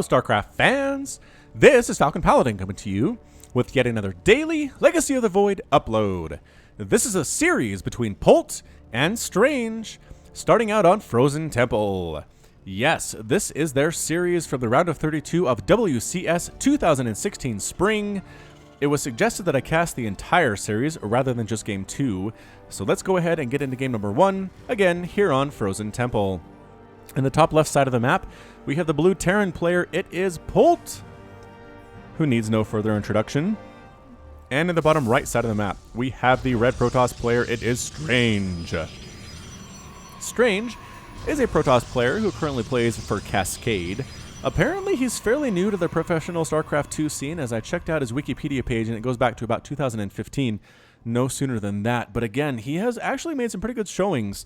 Hello, StarCraft fans! This is Falcon Paladin coming to you with yet another daily Legacy of the Void upload. This is a series between Polt and Strange, starting out on Frozen Temple. Yes, this is their series from the round of 32 of WCS 2016 Spring. It was suggested that I cast the entire series rather than just Game 2, so let's go ahead and get into Game number 1, again here on Frozen Temple. In the top left side of the map, we have the blue Terran player, it is Polt, who needs no further introduction. And in the bottom right side of the map, we have the red Protoss player, it is Strange. Strange is a Protoss player who currently plays for Cascade. Apparently he's fairly new to the professional StarCraft 2 scene, as I checked out his Wikipedia page and it goes back to about 2015, no sooner than that. But again, he has actually made some pretty good showings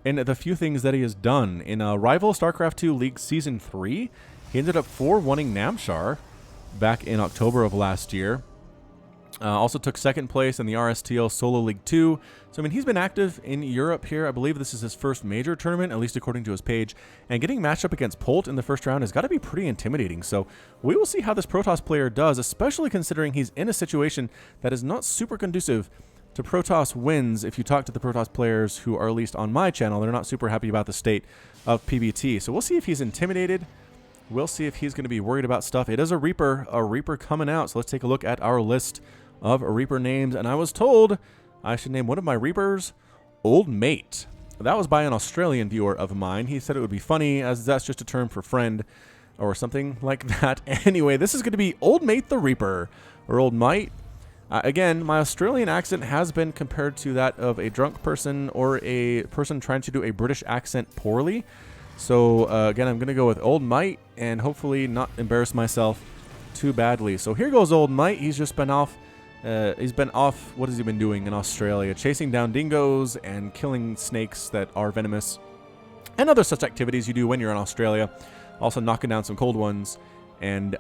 in the few things that he has done. In Rival StarCraft 2 League Season 3, he ended up 4-1ing Namshar back in October of last year. Also took second place in the RSTL Solo League 2. So, I mean, he's been active in Europe here. I believe this is his first major tournament, at least according to his page. And getting matched up against Polt in the first round has got to be pretty intimidating. So, we will see how this Protoss player does, especially considering he's in a situation that is not super conducive to Protoss wins. If you talk to the Protoss players who are at least on my channel, they're not super happy about the state of PBT. So, we'll see if he's intimidated. We'll see if he's going to be worried about stuff. It is a Reaper coming out. So, let's take a look at our list of Reaper names, and I was told I should name one of my Reapers Old Mate. That was by an Australian viewer of mine. He said it would be funny, as that's just a term for friend or something like that. Anyway, this is going to be Old Mate the Reaper, or Old Mate. Again, my Australian accent has been compared to that of a drunk person or a person trying to do a British accent poorly. So again, I'm going to go with Old Mate and hopefully not embarrass myself too badly. So here goes Old Mate. He's just been off. What has he been doing in Australia? Chasing down dingoes and killing snakes that are venomous. And other such activities you do when you're in Australia. Also knocking down some cold ones and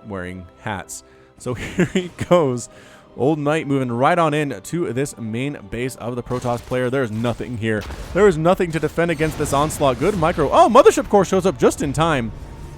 wearing hats. So here he goes. Old Knight moving right on in to this main base of the Protoss player. There's nothing here. There is nothing to defend against this onslaught. Good micro. Oh, Mothership Core shows up just in time.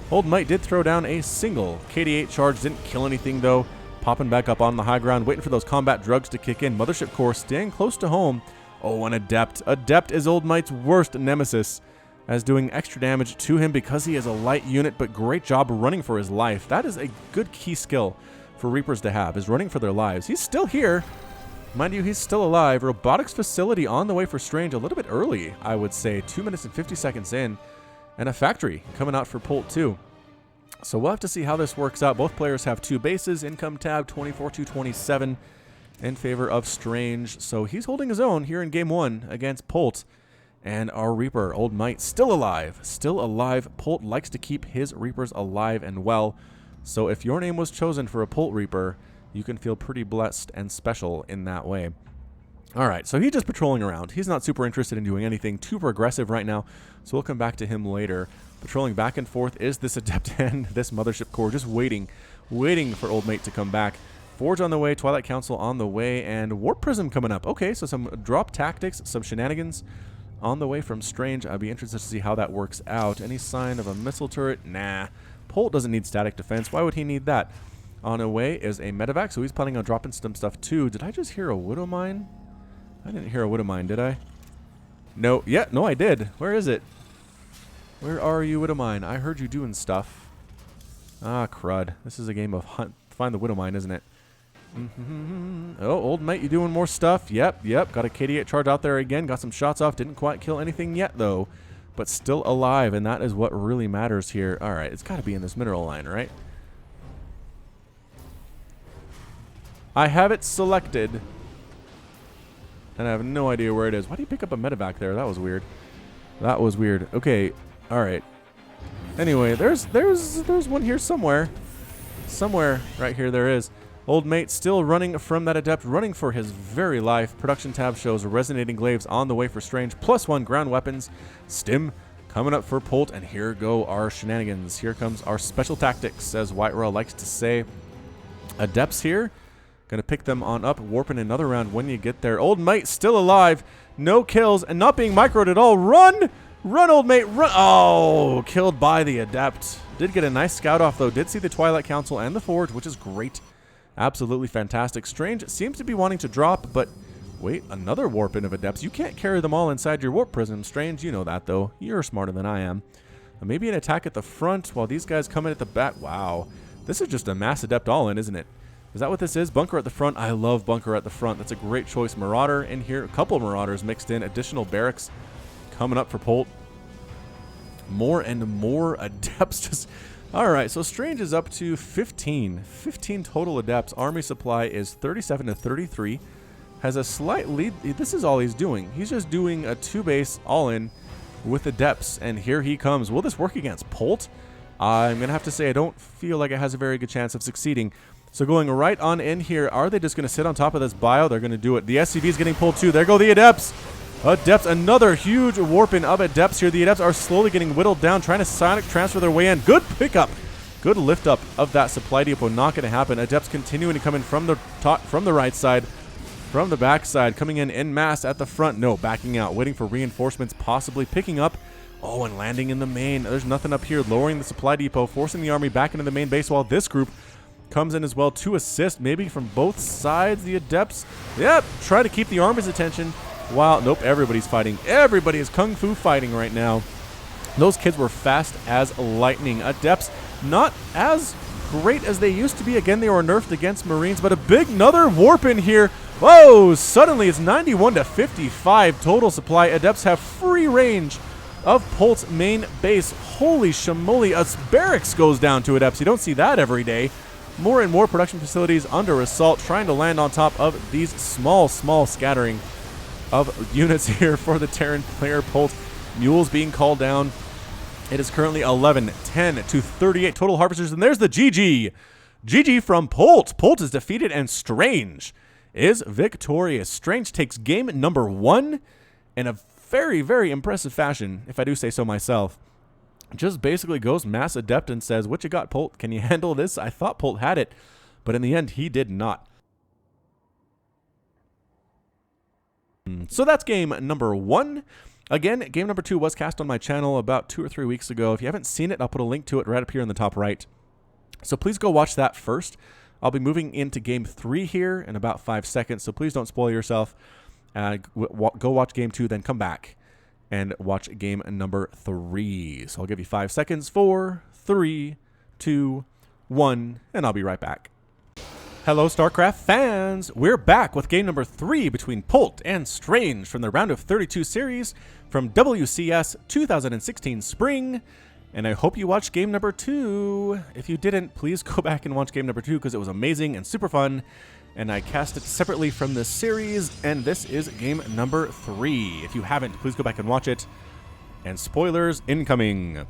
Old Knight did throw down a single KD8 charge. Didn't kill anything though. Popping back up on the high ground, waiting for those combat drugs to kick in. Mothership Core staying close to home. Oh, an Adept. Adept is Old Knight's worst nemesis, as doing extra damage to him because he is a light unit, but great job running for his life. That is a good key skill for Reapers to have, is running for their lives. He's still here. Mind you, he's still alive. Robotics facility on the way for Strange a little bit early, I would say. 2 minutes and 50 seconds in. And a factory coming out for Polt too. So we'll have to see how this works out. Both players have 2 bases. Income tab 24-27 in favor of Strange. So he's holding his own here in Game 1 against Polt. And our Reaper, Old Might, still alive. Still alive. Polt likes to keep his Reapers alive and well. So if your name was chosen for a Polt Reaper, you can feel pretty blessed and special in that way. Alright, so he's just patrolling around. He's not super interested in doing anything too progressive right now, so we'll come back to him later. Patrolling back and forth is this Adept and this Mothership Core, just waiting for Old Mate to come back. Forge on the way, Twilight Council on the way, and Warp Prism coming up. Okay, so some drop tactics, some shenanigans on the way from Strange. I'd be interested to see how that works out. Any sign of a missile turret? Nah. Polt doesn't need static defense. Why would he need that? On the way is a medevac, so he's planning on dropping some stuff too. Did I just hear a Widow Mine? I didn't hear a Widow Mine, did I? No. Yeah, no, I did. Where is it? Where are you, Widow Mine? I heard you doing stuff. Ah, crud. This is a game of find the Widow Mine, isn't it? Oh, Old Mate, you doing more stuff? Yep. Got a KD8 charge out there again. Got some shots off. Didn't quite kill anything yet, though. But still alive, and that is what really matters here. All right, it's got to be in this mineral line, right? I have it selected. And I have no idea where it is. Why do you pick up a medevac there? That was weird. That was weird. Okay. All right. Anyway, there's one here somewhere. Somewhere right here there is. Old Mate still running from that Adept, running for his very life. Production tab shows Resonating Glaives on the way for Strange. +1 ground weapons. Stim coming up for Polt. And here go our shenanigans. Here comes our special tactics, as White Raw likes to say. Adepts here. Gonna pick them on up, warping another round when you get there. Old Mate still alive, no kills, and not being microed at all. Run! Run, Old Mate, run! Oh, killed by the Adept. Did get a nice scout off, though. Did see the Twilight Council and the Forge, which is great. Absolutely fantastic. Strange seems to be wanting to drop, but wait, another warp in of Adepts. You can't carry them all inside your warp prism. Strange, you know that, though. You're smarter than I am. Maybe an attack at the front while these guys come in at the back. Wow. This is just a mass Adept all-in, isn't it? Is that what this is? Bunker at the front. I love Bunker at the front. That's a great choice. Marauder in here. A couple of Marauders mixed in. Additional barracks coming up for Polt. More and more Adepts. Just all right, so Strange is up to 15. 15 total Adepts. Army supply is 37 to 33. Has a slight lead. This is all he's doing. He's just doing a 2-base all-in with Adepts, and here he comes. Will this work against Polt? I'm going to have to say I don't feel like it has a very good chance of succeeding. So going right on in here, are they just going to sit on top of this bio? They're going to do it. The SCV is getting pulled too. There go the Adepts. Adepts, another huge warp-in of Adepts here. The Adepts are slowly getting whittled down, trying to sonic transfer their way in. Good pickup. Good lift up of that supply depot. Not going to happen. Adepts continuing to come in from the top, from the right side. From the backside, coming in mass at the front. No, backing out, waiting for reinforcements, possibly picking up. Oh, and landing in the main. There's nothing up here. Lowering the supply depot, forcing the army back into the main base while this group comes in as well to assist, maybe from both sides. The Adepts, yep, try to keep the army's attention while, nope, everybody's fighting. Everybody is kung fu fighting right now. Those kids were fast as lightning. Adepts, not as great as they used to be. Again, they were nerfed against Marines, but a big another warp in here. Whoa, suddenly it's 91 to 55 total supply. Adepts have free range of Polt's main base. Holy shamoly, a barracks goes down to Adepts. You don't see that every day. More and more production facilities under assault, trying to land on top of these small scattering of units here for the Terran player. Polt, mules being called down. It is currently 11-10 to 38 total harvesters, and there's the GG. GG from Polt. Polt is defeated, and Strange is victorious. Strange takes game number 1 in a very, very impressive fashion, if I do say so myself. Just basically goes mass Adept and says, what you got, Polt? Can you handle this? I thought Polt had it, but in the end, he did not. So that's game number 1. Again, game number 2 was cast on my channel about 2 or 3 weeks ago. If you haven't seen it, I'll put a link to it right up here in the top right. So please go watch that first. I'll be moving into game 3 here in about 5 seconds, so please don't spoil yourself. Go watch game 2, then come back and watch game number 3. So I'll give you 5 seconds. 4, 3, 2, 1, and I'll be right back. Hello, StarCraft fans! We're back with game number 3 between Polt and Strange from the Round of 32 series from WCS 2016 Spring. And I hope you watched game number 2. If you didn't, please go back and watch game number 2 because it was amazing and super fun. And I cast it separately from this series, and this is game number 3. If you haven't, please go back and watch it. And spoilers incoming.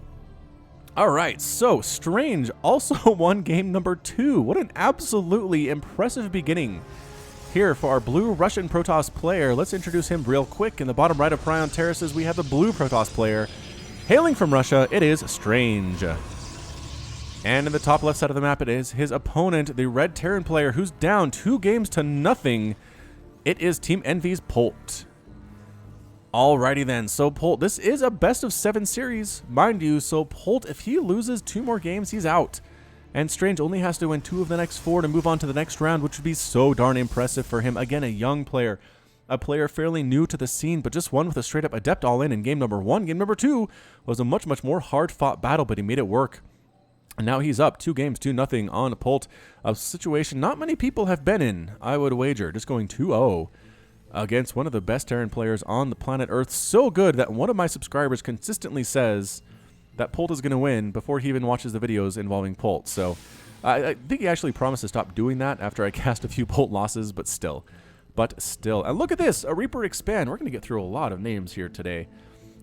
Alright, so Strange also won game number 2. What an absolutely impressive beginning here for our blue Russian Protoss player. Let's introduce him real quick. In the bottom right of Prion Terraces, we have the blue Protoss player. Hailing from Russia, it is Strange. And in the top left side of the map, it is his opponent, the red Terran player, who's down 2 games to nothing. It is Team Envy's Polt. Alrighty then, so Polt, this is a best of 7 series, mind you, so Polt, if he loses 2 more games, he's out. And Strange only has to win 2 of the next 4 to move on to the next round, which would be so darn impressive for him. Again, a young player. A player fairly new to the scene, but just won with a straight-up Adept all-in game number 1. Game number 2 was a much, much more hard-fought battle, but he made it work. And now he's up 2 games to nothing on Polt. A situation not many people have been in, I would wager. Just going 2-0 against one of the best Terran players on the planet Earth. So good that one of my subscribers consistently says that Polt is going to win before he even watches the videos involving Polt. So I think he actually promised to stop doing that after I cast a few Polt losses, but still. And look at this, a Reaper Expand. We're going to get through a lot of names here today.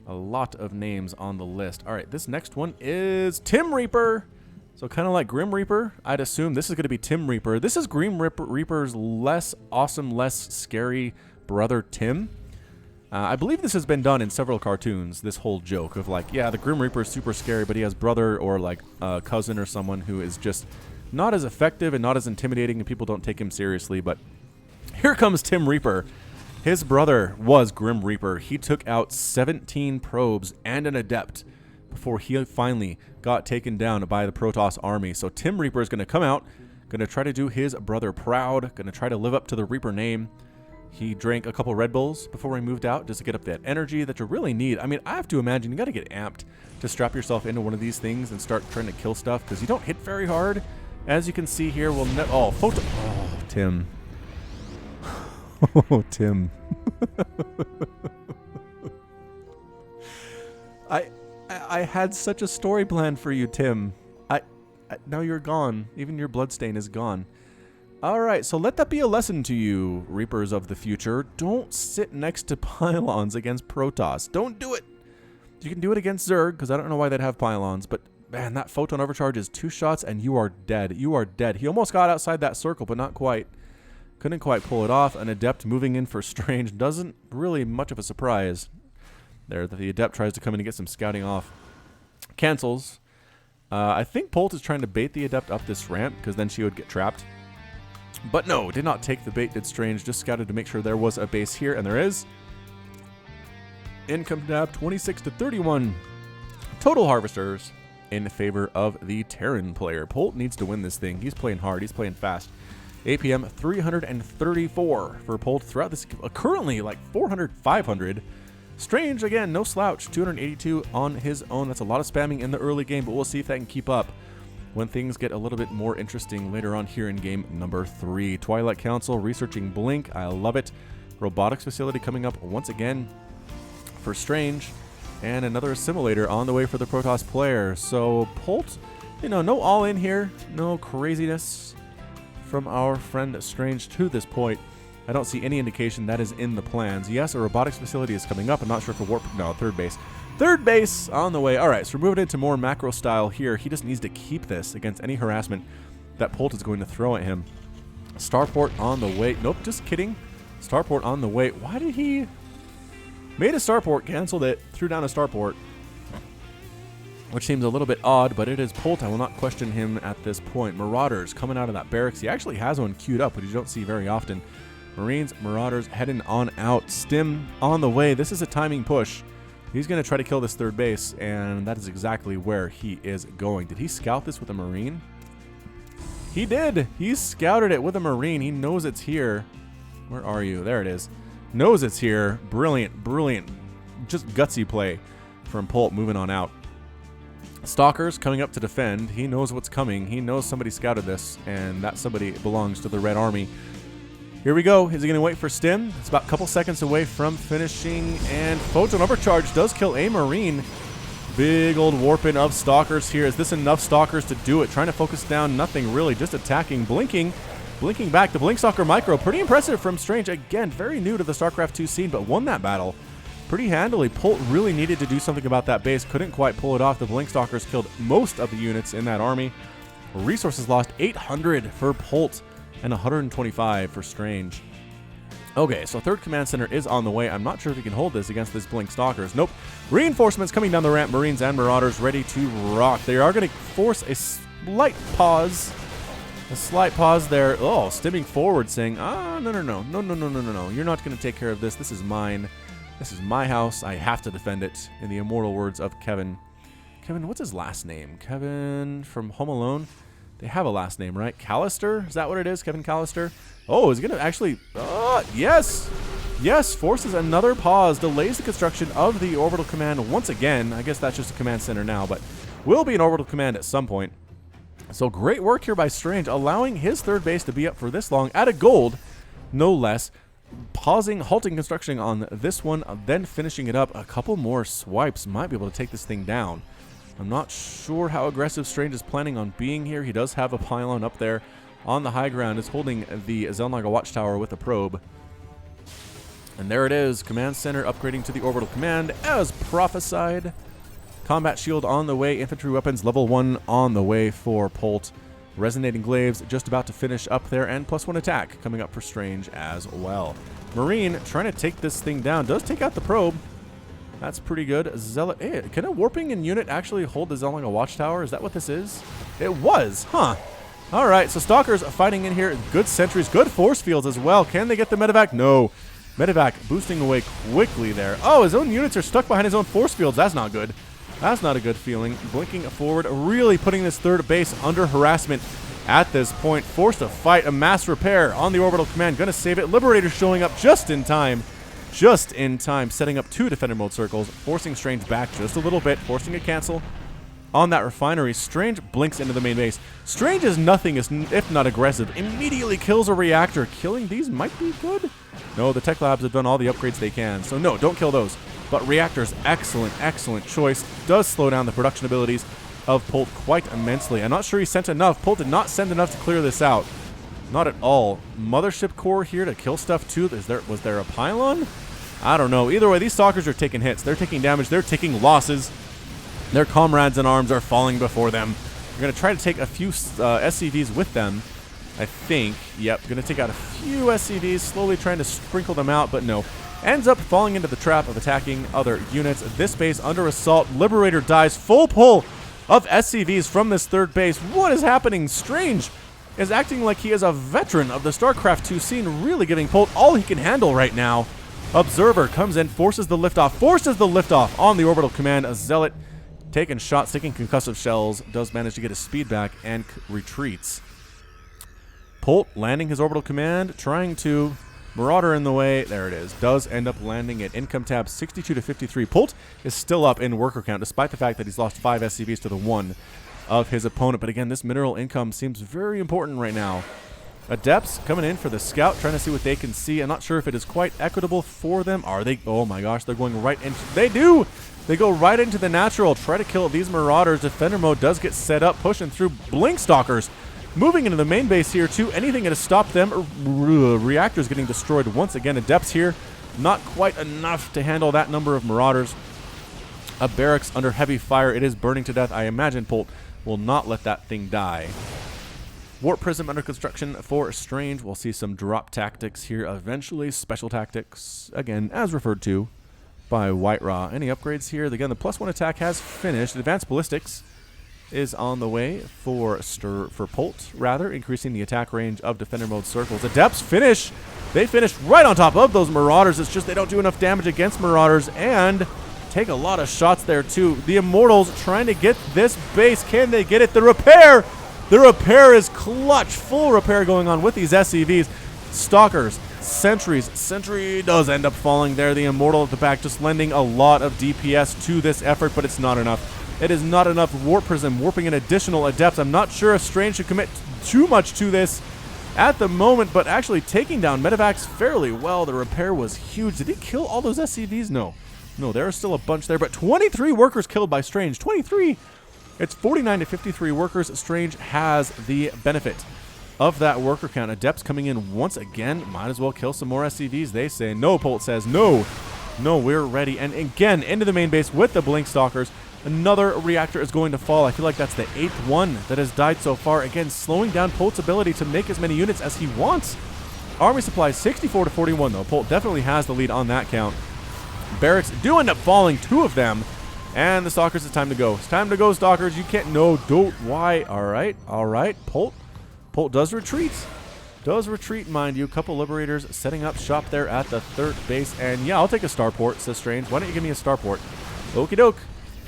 A lot of names on the list. All right, this next one is Tim Reaper. So kind of like Grim Reaper, I'd assume this is going to be Tim Reaper. This is Grim Reaper's less awesome, less scary brother Tim. I believe this has been done in several cartoons, this whole joke of like, yeah, the Grim Reaper is super scary, but he has brother or like a cousin or someone who is just not as effective and not as intimidating, and people don't take him seriously. But here comes Tim Reaper. His brother was Grim Reaper. He took out 17 probes and an Adept before he finally got taken down by the Protoss army. So Tim Reaper is going to come out, going to try to do his brother proud, going to try to live up to the Reaper name. He drank a couple Red Bulls before he moved out just to get up that energy that you really need. I mean, I have to imagine you got to get amped to strap yourself into one of these things and start trying to kill stuff because you don't hit very hard. As you can see here, Tim. Oh, Tim. I had such a story planned for you, Tim. Now you're gone. Even your bloodstain is gone. All right, so let that be a lesson to you, Reapers of the future. Don't sit next to pylons against Protoss. Don't do it. You can do it against Zerg, because I don't know why they'd have pylons, but man, that photon overcharge is 2 shots, and you are dead. You are dead. He almost got outside that circle, but not quite. Couldn't quite pull it off. An Adept moving in for Strange doesn't really much of a surprise there that the Adept tries to come in and get some scouting off. Cancels. I think Polt is trying to bait the Adept up this ramp, because then she would get trapped. But no, did not take the bait, did Strange. Just scouted to make sure there was a base here, and there is. Income tab 26 to 31. Total harvesters in favor of the Terran player. Polt needs to win this thing. He's playing hard. He's playing fast. APM 334 for Polt throughout this. Currently like 400, 500. Strange, again, no slouch. 282 on his own. That's a lot of spamming in the early game, but we'll see if that can keep up when things get a little bit more interesting later on here in game number 3. Twilight Council researching Blink. I love it. Robotics facility coming up once again for Strange. And another assimilator on the way for the Protoss player. So Polt, no all in here. No craziness from our friend Strange to this point. I don't see any indication that is in the plans. Yes, a robotics facility is coming up. I'm not sure if a warp... No, third base. Third base on the way. All right, so we're moving into more macro style here. He just needs to keep this against any harassment that Polt is going to throw at him. Starport on the way. Nope, just kidding. Starport on the way. Why did he... Made a starport, canceled it, threw down a starport. Which seems a little bit odd, but it is Polt. I will not question him at this point. Marauders coming out of that barracks. He actually has one queued up, but you don't see very often. Marines, Marauders heading on out. Stim on the way. This is a timing push. He's going to try to kill this third base, and that is exactly where he is going. Did he scout this with a Marine? He did. He scouted it with a Marine. He knows it's here. Where are you? There it is. Knows it's here. Brilliant, brilliant. Just gutsy play from Polt moving on out. Stalkers coming up to defend. He knows what's coming. He knows somebody scouted this, and that somebody belongs to the Red Army. Here we go. Is he going to wait for Stim? It's about a couple seconds away from finishing, and Photon Overcharge does kill a Marine. Big old warping of Stalkers here. Is this enough Stalkers to do it? Trying to focus down. Nothing really. Just attacking. Blinking back. The Blink Stalker Micro. Pretty impressive from Strange. Again, very new to the StarCraft 2 scene, but won that battle pretty handily. Polt really needed to do something about that base. Couldn't quite pull it off. The Blink Stalkers killed most of the units in that army. Resources lost 800 for Polt and 125 for Strange. Okay, so third command center is on the way. I'm not sure if he can hold this against this Blink Stalkers. Nope. Reinforcements coming down the ramp. Marines and Marauders ready to rock. They are going to force a slight pause. A slight pause there. Oh, stimming forward saying, no. You're not going to take care of this. This is mine. This is my house. I have to defend it. In the immortal words of Kevin. Kevin, what's his last name? Kevin from Home Alone? They have a last name, right? Callister? Is that what it is? Kevin Callister? Oh, is he going to actually... yes! Yes, forces another pause. Delays the construction of the orbital command once again. I guess that's just a command center now, but will be an orbital command at some point. So great work here by Strange, allowing his third base to be up for this long at a gold, no less. Pausing, halting construction on this one, then finishing it up. A couple more swipes might be able to take this thing down. I'm not sure how aggressive Strange is planning on being here. He does have a pylon up there on the high ground. Is holding the Zelnaga watchtower with a probe. And there it is. Command center upgrading to the orbital command as prophesied. Combat shield on the way. Infantry weapons level 1 on the way for Polt. Resonating glaives just about to finish up there, and +1 attack coming up for Strange as well. Marine trying to take this thing down. Does take out the probe. That's pretty good. Zealot. Hey, can a warping in unit actually hold the Zelnaga watchtower? Is that what this is? It was, huh? All right, so Stalkers fighting in here. Good sentries, good force fields as well. Can they get the medevac? No. Medevac boosting away quickly there. Oh, his own units are stuck behind his own force fields. That's not good. That's not a good feeling. Blinking forward, really putting this third base under harassment at this point. Forced to fight a mass repair on the orbital command. Gonna save it. Liberator showing up just in time. Just in time, setting up 2 defender mode circles, forcing Strange back just a little bit, forcing a cancel on that refinery. Strange blinks into the main base. Strange is nothing if not aggressive. Immediately kills a reactor. Killing these might be good. No, the tech labs have done all the upgrades they can, so no, don't kill those. But reactors, excellent choice. Does slow down the production abilities of Polt quite immensely. I'm not sure he sent enough. Polt did not send enough to clear this out. Not at all. Mothership core here to kill stuff too. Was there a pylon? I don't know. Either way, these stalkers are taking hits. They're taking damage. They're taking losses. Their comrades in arms are falling before them. They're going to try to take a few SCVs with them, I think. Yep, going to take out a few SCVs, slowly trying to sprinkle them out, but no. Ends up falling into the trap of attacking other units. This base under assault. Liberator dies. Full pull of SCVs from this third base. What is happening? Strange is acting like he is a veteran of the StarCraft 2 scene, really giving Polt all he can handle right now. Observer comes in, forces the liftoff on the orbital command. A Zealot taking shots, taking concussive shells, does manage to get his speed back and retreats. Polt landing his orbital command, trying to Marauder in the way. There it is. Does end up landing at income tab 62 to 53. Polt is still up in worker count, despite the fact that he's lost 5 SCVs to the 1 of his opponent. But again, this mineral income seems very important right now. Adepts coming in for the scout, trying to see what they can see. I'm not sure if it is quite equitable for them. Are they? Oh my gosh, they're going right into... They do! They go right into the natural. Try to kill these marauders. Defender mode does get set up, pushing through blink stalkers. Moving into the main base here too. Anything to stop them. Reactors getting destroyed once again. Adepts here. Not quite enough to handle that number of marauders. A barracks under heavy fire. It is burning to death. I imagine Polt will not let that thing die. Warp Prism under construction for Strange. We'll see some drop tactics here eventually. Special tactics, again, as referred to by White Raw. Any upgrades here? Again, the +1 attack has finished. Advanced Ballistics is on the way for Polt, rather, increasing the attack range of defender mode circles. Adepts finish. They finish right on top of those Marauders. It's just they don't do enough damage against Marauders and take a lot of shots there too. The Immortals trying to get this base. Can they get it? The repair! The repair is clutch. Full repair going on with these SCVs. Stalkers, sentries. Sentry does end up falling there. The Immortal at the back just lending a lot of DPS to this effort, but it's not enough. It is not enough. Warp Prism warping in additional Adepts. I'm not sure if Strange should commit too much to this at the moment, but actually taking down Medivacs fairly well. The repair was huge. Did he kill all those SCVs? No. No, there are still a bunch there, but 23 workers killed by Strange. 23! It's 49 to 53 workers. Strange has the benefit of that worker count. Adepts coming in once again. Might as well kill some more SCVs, they say. No, Polt says no. No, we're ready. And again, into the main base with the Blink Stalkers. Another reactor is going to fall. I feel like that's the 8th one that has died so far. Again, slowing down Polt's ability to make as many units as he wants. Army supplies 64 to 41, though. Polt definitely has the lead on that count. Barracks do end up falling, 2 of them. And the Stalkers, it's time to go. It's time to go, Stalkers. You can't... No, don't. Why? All right. All right. Polt does retreat. Does retreat, mind you. Couple Liberators setting up shop there at the 3rd base. And yeah, I'll take a starport, says Strange. Why don't you give me a starport? Okie doke.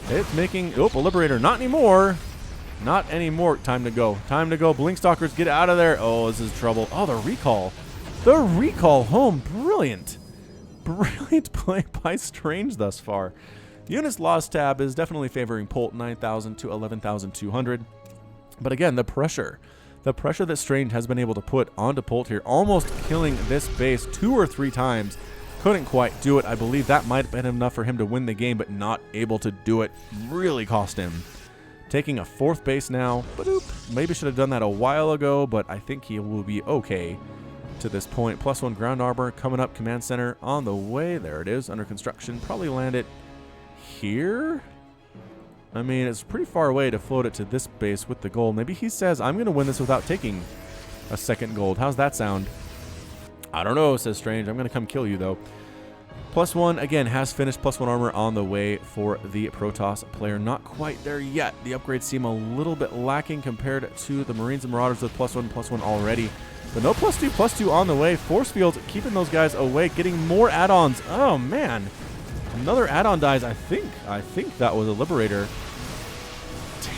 It's making... Oh, a Liberator. Not anymore. Not anymore. Time to go. Time to go. Blink Stalkers, get out of there. Oh, this is trouble. Oh, the recall. The recall home. Brilliant. Brilliant play by Strange thus far. Units lost tab is definitely favoring Polt, 9,000 to 11,200. But again, the pressure that Strange has been able to put onto Polt here, almost killing this base 2 or 3 times. Couldn't quite do it. I believe that might have been enough for him to win the game, but not able to do it. Really cost him. Taking a 4th base now. Ba-doop. Maybe should have done that a while ago, but I think he will be okay to this point. +1 ground armor coming up. Command center on the way. There it is, under construction. Probably land it here. I mean, it's pretty far away to float it to this base with the gold. Maybe he says, I'm going to win this without taking a 2nd gold. How's that sound? I don't know, says Strange. I'm going to come kill you, though. +1, again, has finished. +1 armor on the way for the Protoss player. Not quite there yet. The upgrades seem a little bit lacking compared to the Marines and Marauders with +1 already. But no +2 on the way. Force fields keeping those guys away, getting more add-ons. Oh, man. Another add-on dies. I think that was a Liberator.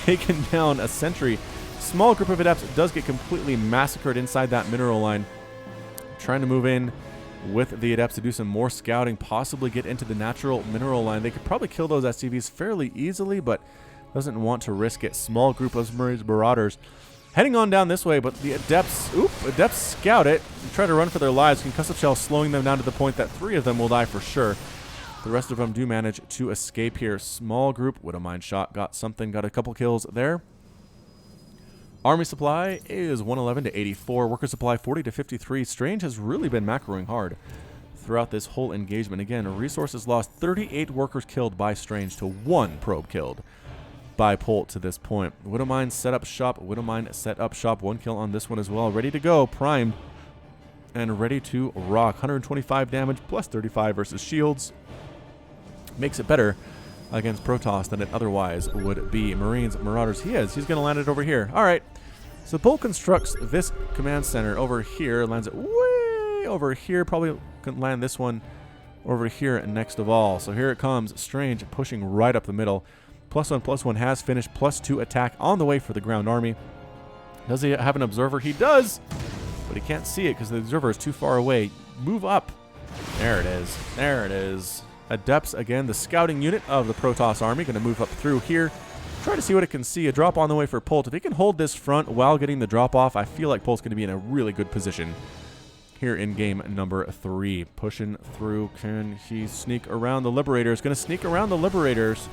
Taking down a Sentry. Small group of Adepts does get completely massacred inside that mineral line. Trying to move in with the Adepts to do some more scouting, possibly get into the natural mineral line. They could probably kill those SCVs fairly easily, but doesn't want to risk it. Small group of Marauders heading on down this way, but the Adepts, Adepts scout it and try to run for their lives. Concussive Shell slowing them down to the point that 3 of them will die for sure. The rest of them do manage to escape here. Small group, Widowmine shot, got a couple kills there. Army supply is 111 to 84. Worker supply 40 to 53. Strange has really been macroing hard throughout this whole engagement. Again, resources lost, 38 workers killed by Strange to 1 probe killed by Polt to this point. Widowmine set up shop. Widowmine set up shop. 1 kill on this one as well. Ready to go. Primed and ready to rock. 125 damage plus 35 versus shields. Makes it better against Protoss than it otherwise would be. Marines, Marauders, he's going to land it over here. All right. So Polt constructs this command center over here. Lands it way over here. Probably can land this one over here next of all. So here it comes. Strange pushing right up the middle. +1/+1 has finished. +2 attack on the way for the ground army. Does he have an observer? He does, but he can't see it because the observer is too far away. Move up. There it is. There it is. Adepts, again, the scouting unit of the Protoss army, going to move up through here. Try to see what it can see. A drop on the way for Polt. If he can hold this front while getting the drop off, I feel like Polt's going to be in a really good position here in game number 3. Pushing through. Can he sneak around the Liberators? Going to sneak around the Liberators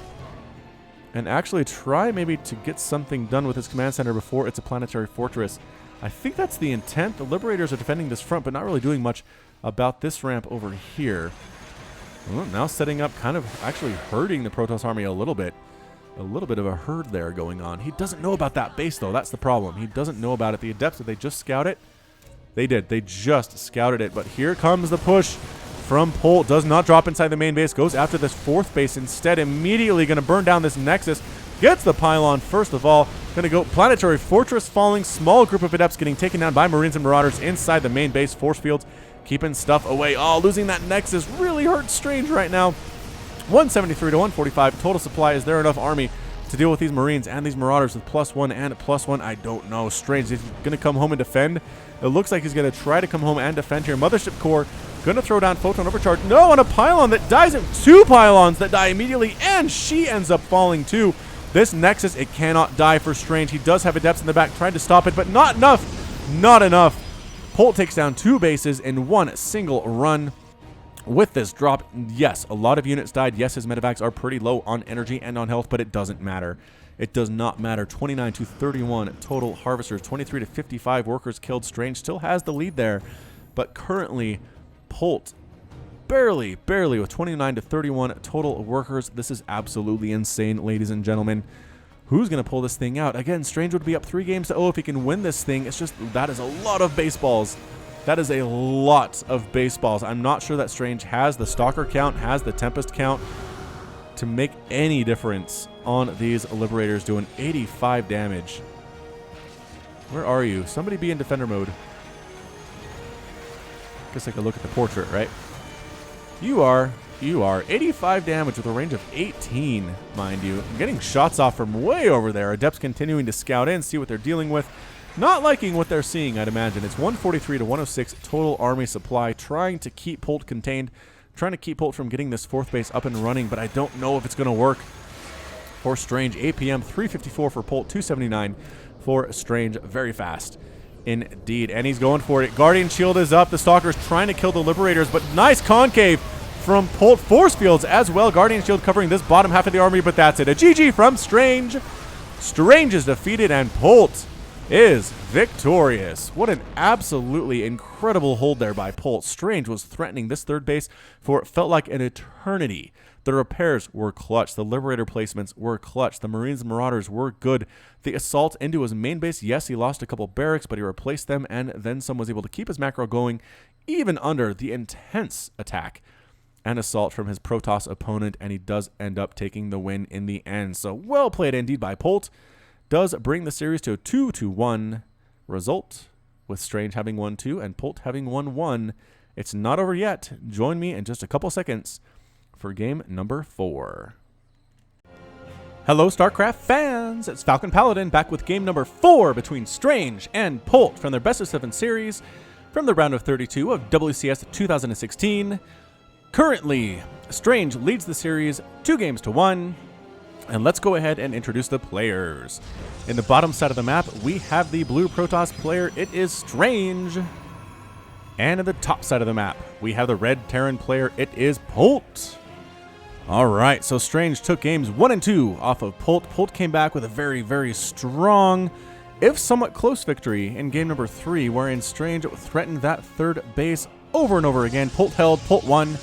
and actually try maybe to get something done with his command center before it's a planetary fortress. I think that's the intent. The Liberators are defending this front, but not really doing much about this ramp over here. Well, now setting up, kind of actually hurting the Protoss army a little bit. A little bit of a herd there going on. He doesn't know about that base, though. That's the problem. He doesn't know about it. The Adepts, did they just scout it? They did. They just scouted it. But here comes the push from Polt. Does not drop inside the main base. Goes after this 4th base instead. Immediately going to burn down this Nexus. Gets the pylon first of all. Going to go planetary fortress falling. Small group of Adepts getting taken down by Marines and Marauders inside the main base. Force fields keeping stuff away. Oh, losing that Nexus really hurts Strange right now. 173 to 145. Total supply. Is there enough army to deal with these Marines and these Marauders with +1 and +1? I don't know. Strange. Is he going to come home and defend? It looks like he's going to try to come home and defend here. Mothership Core going to throw down Photon Overcharge. No, on a pylon that dies. 2 pylons that die immediately, and she ends up falling too. This Nexus, it cannot die for Strange. He does have Adepts in the back trying to stop it, but not enough. Not enough. Polt takes down 2 bases in 1 single run. With this drop, yes, a lot of units died. Yes, his medevacs are pretty low on energy and on health, but it doesn't matter. It does not matter. 29 to 31 total harvesters. 23 to 55 workers killed. Strange still has the lead there, but currently Polt barely with 29 to 31 total workers. This is absolutely insane, ladies and gentlemen. Who's going to pull this thing out? Again, Strange would be up 3 games to 0 if he can win this thing. It's just, that is a lot of baseballs. That is a lot of baseballs. I'm not sure that Strange has the Stalker count, has the Tempest count to make any difference on these Liberators doing 85 damage. Where are you? Somebody be in defender mode. Guess I could look at the portrait, right? You are. 85 damage with a range of 18, mind you. Getting shots off from way over there. Adepts continuing to scout in, see what they're dealing with. Not liking what they're seeing, I'd imagine. It's 143 to 106 total army supply. Trying to keep Polt contained. Trying to keep Polt from getting this 4th base up and running, but I don't know if it's going to work for Strange. APM 354 for Polt, 279 for Strange. Very fast indeed. And he's going for it. Guardian Shield is up. The Stalker's trying to kill the Liberators, but nice concave from Polt. Force fields as well. Guardian Shield covering this bottom half of the army, but that's it. A GG from Strange. Strange is defeated, and Polt is victorious. What an absolutely incredible hold there by Polt. Strange was threatening this 3rd base for it felt like an eternity. The repairs were clutch. The Liberator placements were clutch. The Marines and Marauders were good. The assault into his main base, yes, he lost a couple barracks, but he replaced them, and then some was able to keep his macro going even under the intense attack and assault from his Protoss opponent, and he does end up taking the win in the end. So well played indeed by Polt. Does bring the series to a 2-1 result, with Strange having won 2 and Polt having won 1. It's not over yet. Join me in just a couple seconds for game number 4. Hello, StarCraft fans! It's Falcon Paladin back with game number 4 between Strange and Polt from their Best of 7 series from the round of 32 of WCS 2016. Currently, Strange leads the series 2-1, and let's go ahead and introduce the players. In the bottom side of the map, we have the blue Protoss player. It is Strange. And in the top side of the map, we have the red Terran player. It is Polt. All right, so Strange took games 1 and 2 off of Polt. Polt came back with a very, very strong, if somewhat close victory in game number 3, wherein Strange threatened that third base over and over again. Polt held, Polt won,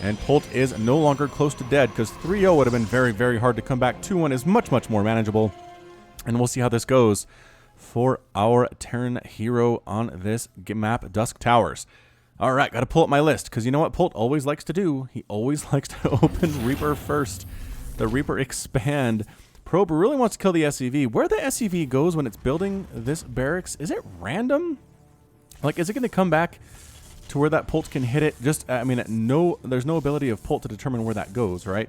and Polt is no longer close to dead because 3-0 would have been very, very hard to come back. 2-1 is much, much more manageable, and we'll see how this goes for our Terran hero on this map, Dusk Towers. All right, got to pull up my list, because you know what Polt always likes to do? He always likes to open Reaper first. The Reaper Expand. Probe really wants to kill the SCV. Where the SCV goes when it's building this barracks, is it random? Like, is it going to come back to where that Polt can hit it? Just, I mean, there's no ability of Polt to determine where that goes, right?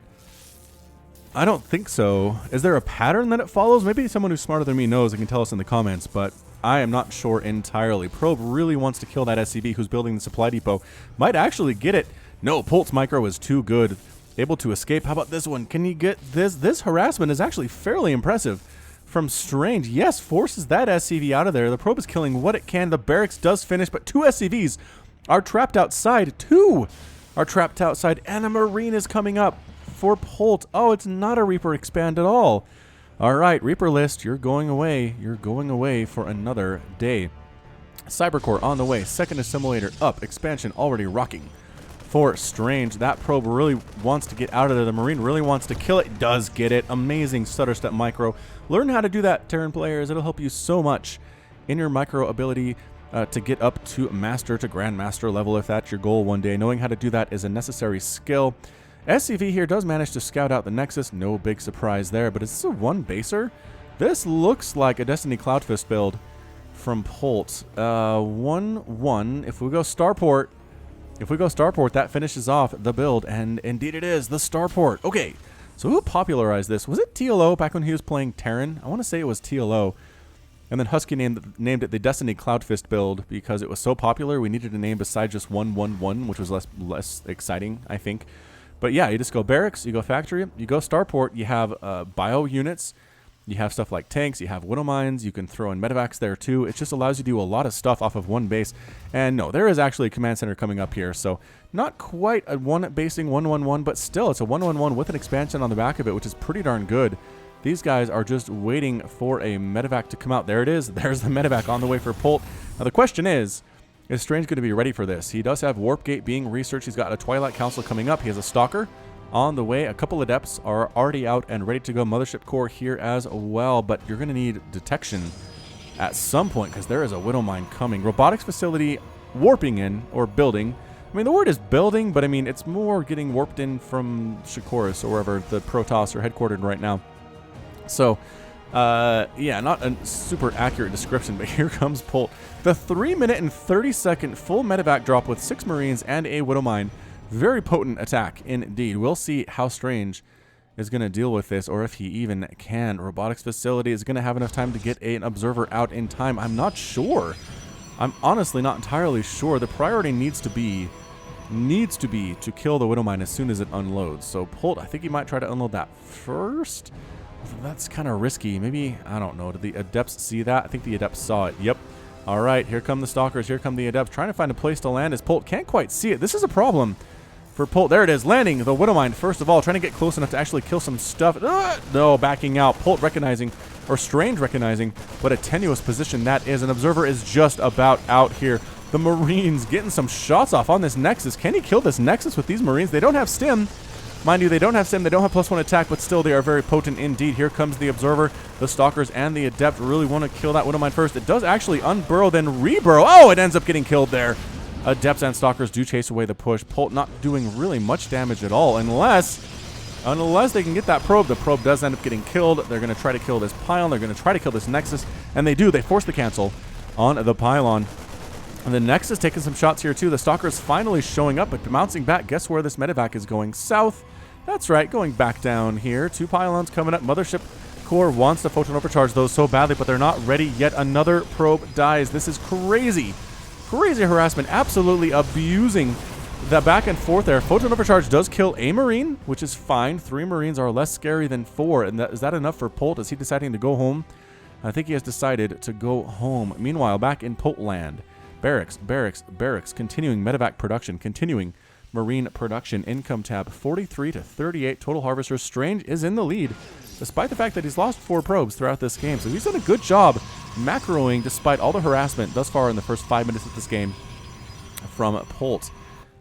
I don't think so. Is there a pattern that it follows? Maybe someone who's smarter than me knows and can tell us in the comments, but I am not sure entirely. Probe really wants to kill that SCV who's building the supply depot. Might actually get it. No, Polt's micro is too good. Able to escape. How about this one? Can you get this? This harassment is actually fairly impressive from Strange. Yes, forces that SCV out of there. The probe is killing what it can. The barracks does finish, but 2 SCVs are trapped outside. 2 are trapped outside, and a Marine is coming up for Polt. Oh, it's not a Reaper Expand at all. All right, Reaper list, you're going away. You're going away for another day. Cybercore on the way. Second assimilator up. Expansion already rocking for Strange. That probe really wants to get out of there. The Marine really wants to kill it. Does get it. Amazing stutter step micro. Learn how to do that, Terran players. It'll help you so much in your micro ability to get up to master, to grandmaster level if that's your goal one day. Knowing how to do that is a necessary skill. SCV here does manage to scout out the Nexus. No big surprise there, but is this a 1-baser? This looks like a Destiny Cloudfist build from Polt. 1-1. If we go Starport, that finishes off the build, and indeed it is the Starport. Okay, so who popularized this? Was it TLO back when he was playing Terran? I want to say it was TLO. And then Husky named it the Destiny Cloudfist build because it was so popular. We needed a name besides just 1-1-1, which was less exciting, I think. But yeah, you just go barracks, you go factory, you go starport, you have bio units, you have stuff like tanks, you have widow mines, you can throw in medevacs there too. It just allows you to do a lot of stuff off of one base. And no, there is actually a command center coming up here, so not quite a basing 1-1-1, but still it's a 1-1-1 with an expansion on the back of it, which is pretty darn good. These guys are just waiting for a medevac to come out. There it is. There's the medevac on the way for Polt. Now the question is Strange going to be ready for this? He does have Warp Gate being researched. He's got a Twilight Council coming up. He has a Stalker on the way. A couple of Adepts are already out and ready to go. Mothership Core here as well, but you're going to need detection at some point because there is a Widow Mine coming. Robotics facility warping in or building. I mean, the word is building, but I mean, it's more getting warped in from Shakoris or wherever the Protoss are headquartered right now. So, yeah, not a super accurate description, but here comes Polt. The 3-minute and 30-second full medevac drop with 6 Marines and a Widow Mine. Very potent attack indeed. We'll see how Strange is going to deal with this, or if he even can. Robotics facility is going to have enough time to get an observer out in time. I'm not sure. I'm honestly not entirely sure. The priority needs to be to kill the Widow Mine as soon as it unloads. So Polt, I think he might try to unload that first. That's kind of risky. Maybe, I don't know. Did the Adepts see that? I think the Adepts saw it. Yep. All right, here come the Stalkers. Here come the Adepts. Trying to find a place to land as Polt can't quite see it. This is a problem for Polt. There it is, landing the Widow Mine first of all. Trying to get close enough to actually kill some stuff. No, backing out. Polt recognizing, or Strange recognizing, what a tenuous position that is. An observer is just about out here. The Marines getting some shots off on this Nexus. Can he kill this Nexus with these Marines? They don't have Stim. Mind you, they don't have Stim, they don't have +1 attack, but still they are very potent indeed. Here comes the Observer. The Stalkers and the Adept really want to kill that Widow Mine first. It does actually unburrow, then reburrow. Oh, it ends up getting killed there. Adepts and Stalkers do chase away the push. Polt not doing really much damage at all, unless they can get that probe. The probe does end up getting killed. They're going to try to kill this pylon. They're going to try to kill this Nexus, and they do. They force the cancel on the pylon. And the Nex is taking some shots here too. The Stalker's finally showing up, but bouncing back. Guess where this medevac is going? South. That's right, going back down here. 2 pylons coming up. Mothership Core wants to photon overcharge those so badly, but they're not ready yet. Another probe dies. This is crazy. Crazy harassment. Absolutely abusing the back and forth there. Photon overcharge does kill a Marine, which is fine. 3 Marines are less scary than 4. And is that enough for Polt? Is he deciding to go home? I think he has decided to go home. Meanwhile, back in Polt land, barracks, barracks, barracks, continuing medevac production, continuing Marine production. Income tab, 43 to 38 total harvesters. Strange is in the lead, despite the fact that he's lost 4 probes throughout this game. So he's done a good job macroing despite all the harassment thus far in the first 5 minutes of this game from Polt.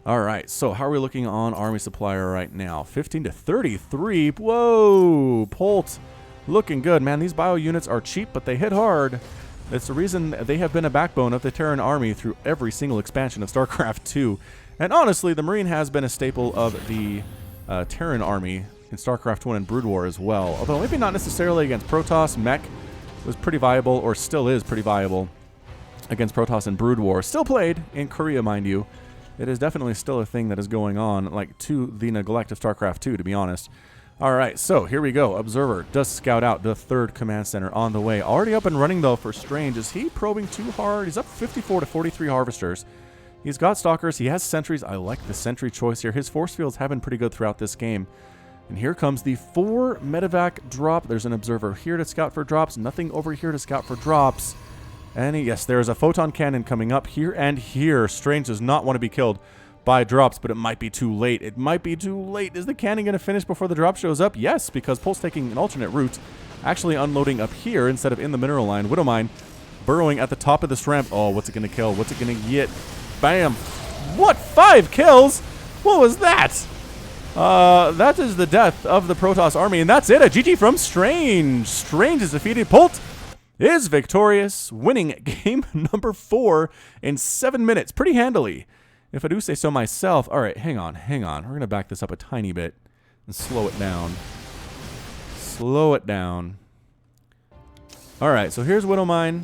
All right, so how are we looking on Army Supplier right now? 15 to 33. Whoa, Polt looking good, man. These bio units are cheap, but they hit hard. It's the reason they have been a backbone of the Terran army through every single expansion of StarCraft 2. And honestly, the Marine has been a staple of the Terran army in StarCraft 1 and Brood War as well. Although maybe not necessarily against Protoss. Mech was pretty viable, or still is pretty viable, against Protoss and Brood War. Still played in Korea, mind you. It is definitely still a thing that is going on, like to the neglect of StarCraft 2, to be honest. All right, so here we go. Observer does scout out the 3rd command center on the way. Already up and running, though, for Strange. Is he probing too hard? He's up 54 to 43 harvesters. He's got stalkers. He has sentries. I like the sentry choice here. His force fields have been pretty good throughout this game. And here comes the 4 medevac drop. There's an observer here to scout for drops. Nothing over here to scout for drops. And yes, there is a photon cannon coming up here and here. Strange does not want to be killed by drops, but it might be too late. It might be too late. Is the cannon going to finish before the drop shows up? Yes, because Polt's taking an alternate route, actually unloading up here instead of in the mineral line. Widowmine burrowing at the top of this ramp. Oh, what's it going to kill? What's it going to get? Bam. What? 5 kills? What was that? That is the death of the Protoss army, and that's it. A GG from Strange. Strange is defeated. Polt is victorious, winning game number 4 in 7 minutes. Pretty handily, if I do say so myself. All right, hang on. We're going to back this up a tiny bit and slow it down. Slow it down. All right, so here's Widowmine.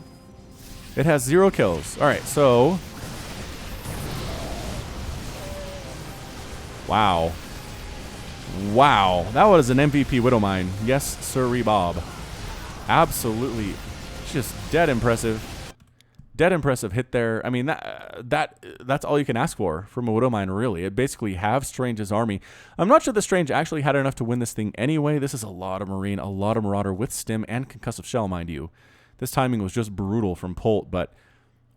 It has 0 kills. All right, so... Wow. Wow. That was an MVP Widowmine. Yes, sirree Bob. Absolutely just dead impressive. Dead impressive hit there. I mean, that's all you can ask for from a Widowmine, really. It basically halves Strange's army. I'm not sure that Strange actually had enough to win this thing anyway. This is a lot of Marine, a lot of Marauder with Stim and Concussive Shell, mind you. This timing was just brutal from Polt, but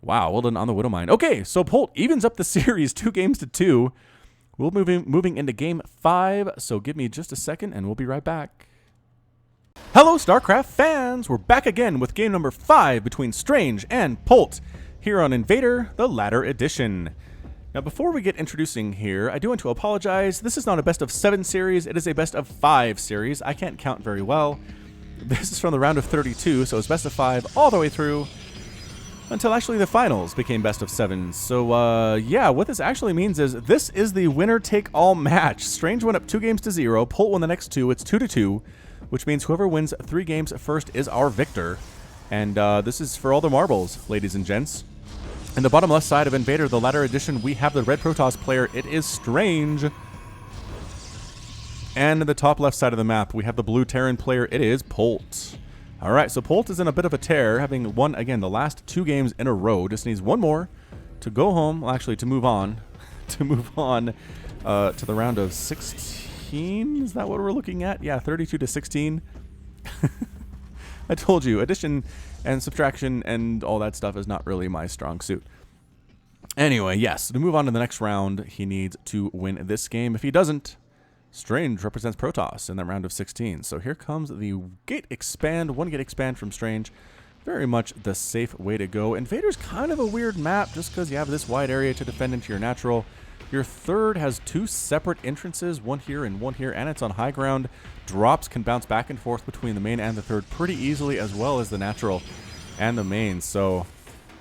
wow, well done on the Widowmine. Okay, so Polt evens up the series 2 games to 2. We'll be moving into game 5, so give me just a second and we'll be right back. Hello, StarCraft fans! We're back again with game number 5 between Strange and Polt here on Invader, the Ladder Edition. Now, before we get introducing here, I do want to apologize. This is not a best of 7 series, it is a best of 5 series. I can't count very well. This is from the round of 32, so it's best of 5 all the way through until actually the finals became best of 7. So, yeah, what this actually means is this is the winner-take-all match. Strange went up 2 games to 0. Polt won the next 2. It's 2 to 2, which means whoever wins 3 games first is our victor. And this is for all the marbles, ladies and gents. In the bottom left side of Invader, the Ladder Edition, we have the red Protoss player. It is Strange. And in the top left side of the map, we have the blue Terran player. It is Polt. All right, so Polt is in a bit of a tear, having won, again, the last 2 games in a row. Just needs 1 more to go home. Well, actually, to move on. To the round of 16? Is that what we're looking at? Yeah, 32 to 16. I told you, addition and subtraction and all that stuff is not really my strong suit. Anyway, yes, to move on to the next round, he needs to win this game. If he doesn't, Strange represents Protoss in that round of 16. So here comes the gate expand, 1 gate expand from Strange. Very much the safe way to go. Invader's kind of a weird map just because you have this wide area to defend into your natural. Your 3rd has 2 separate entrances, 1 here and 1 here, and it's on high ground. Drops can bounce back and forth between the main and the 3rd pretty easily, as well as the natural and the main. So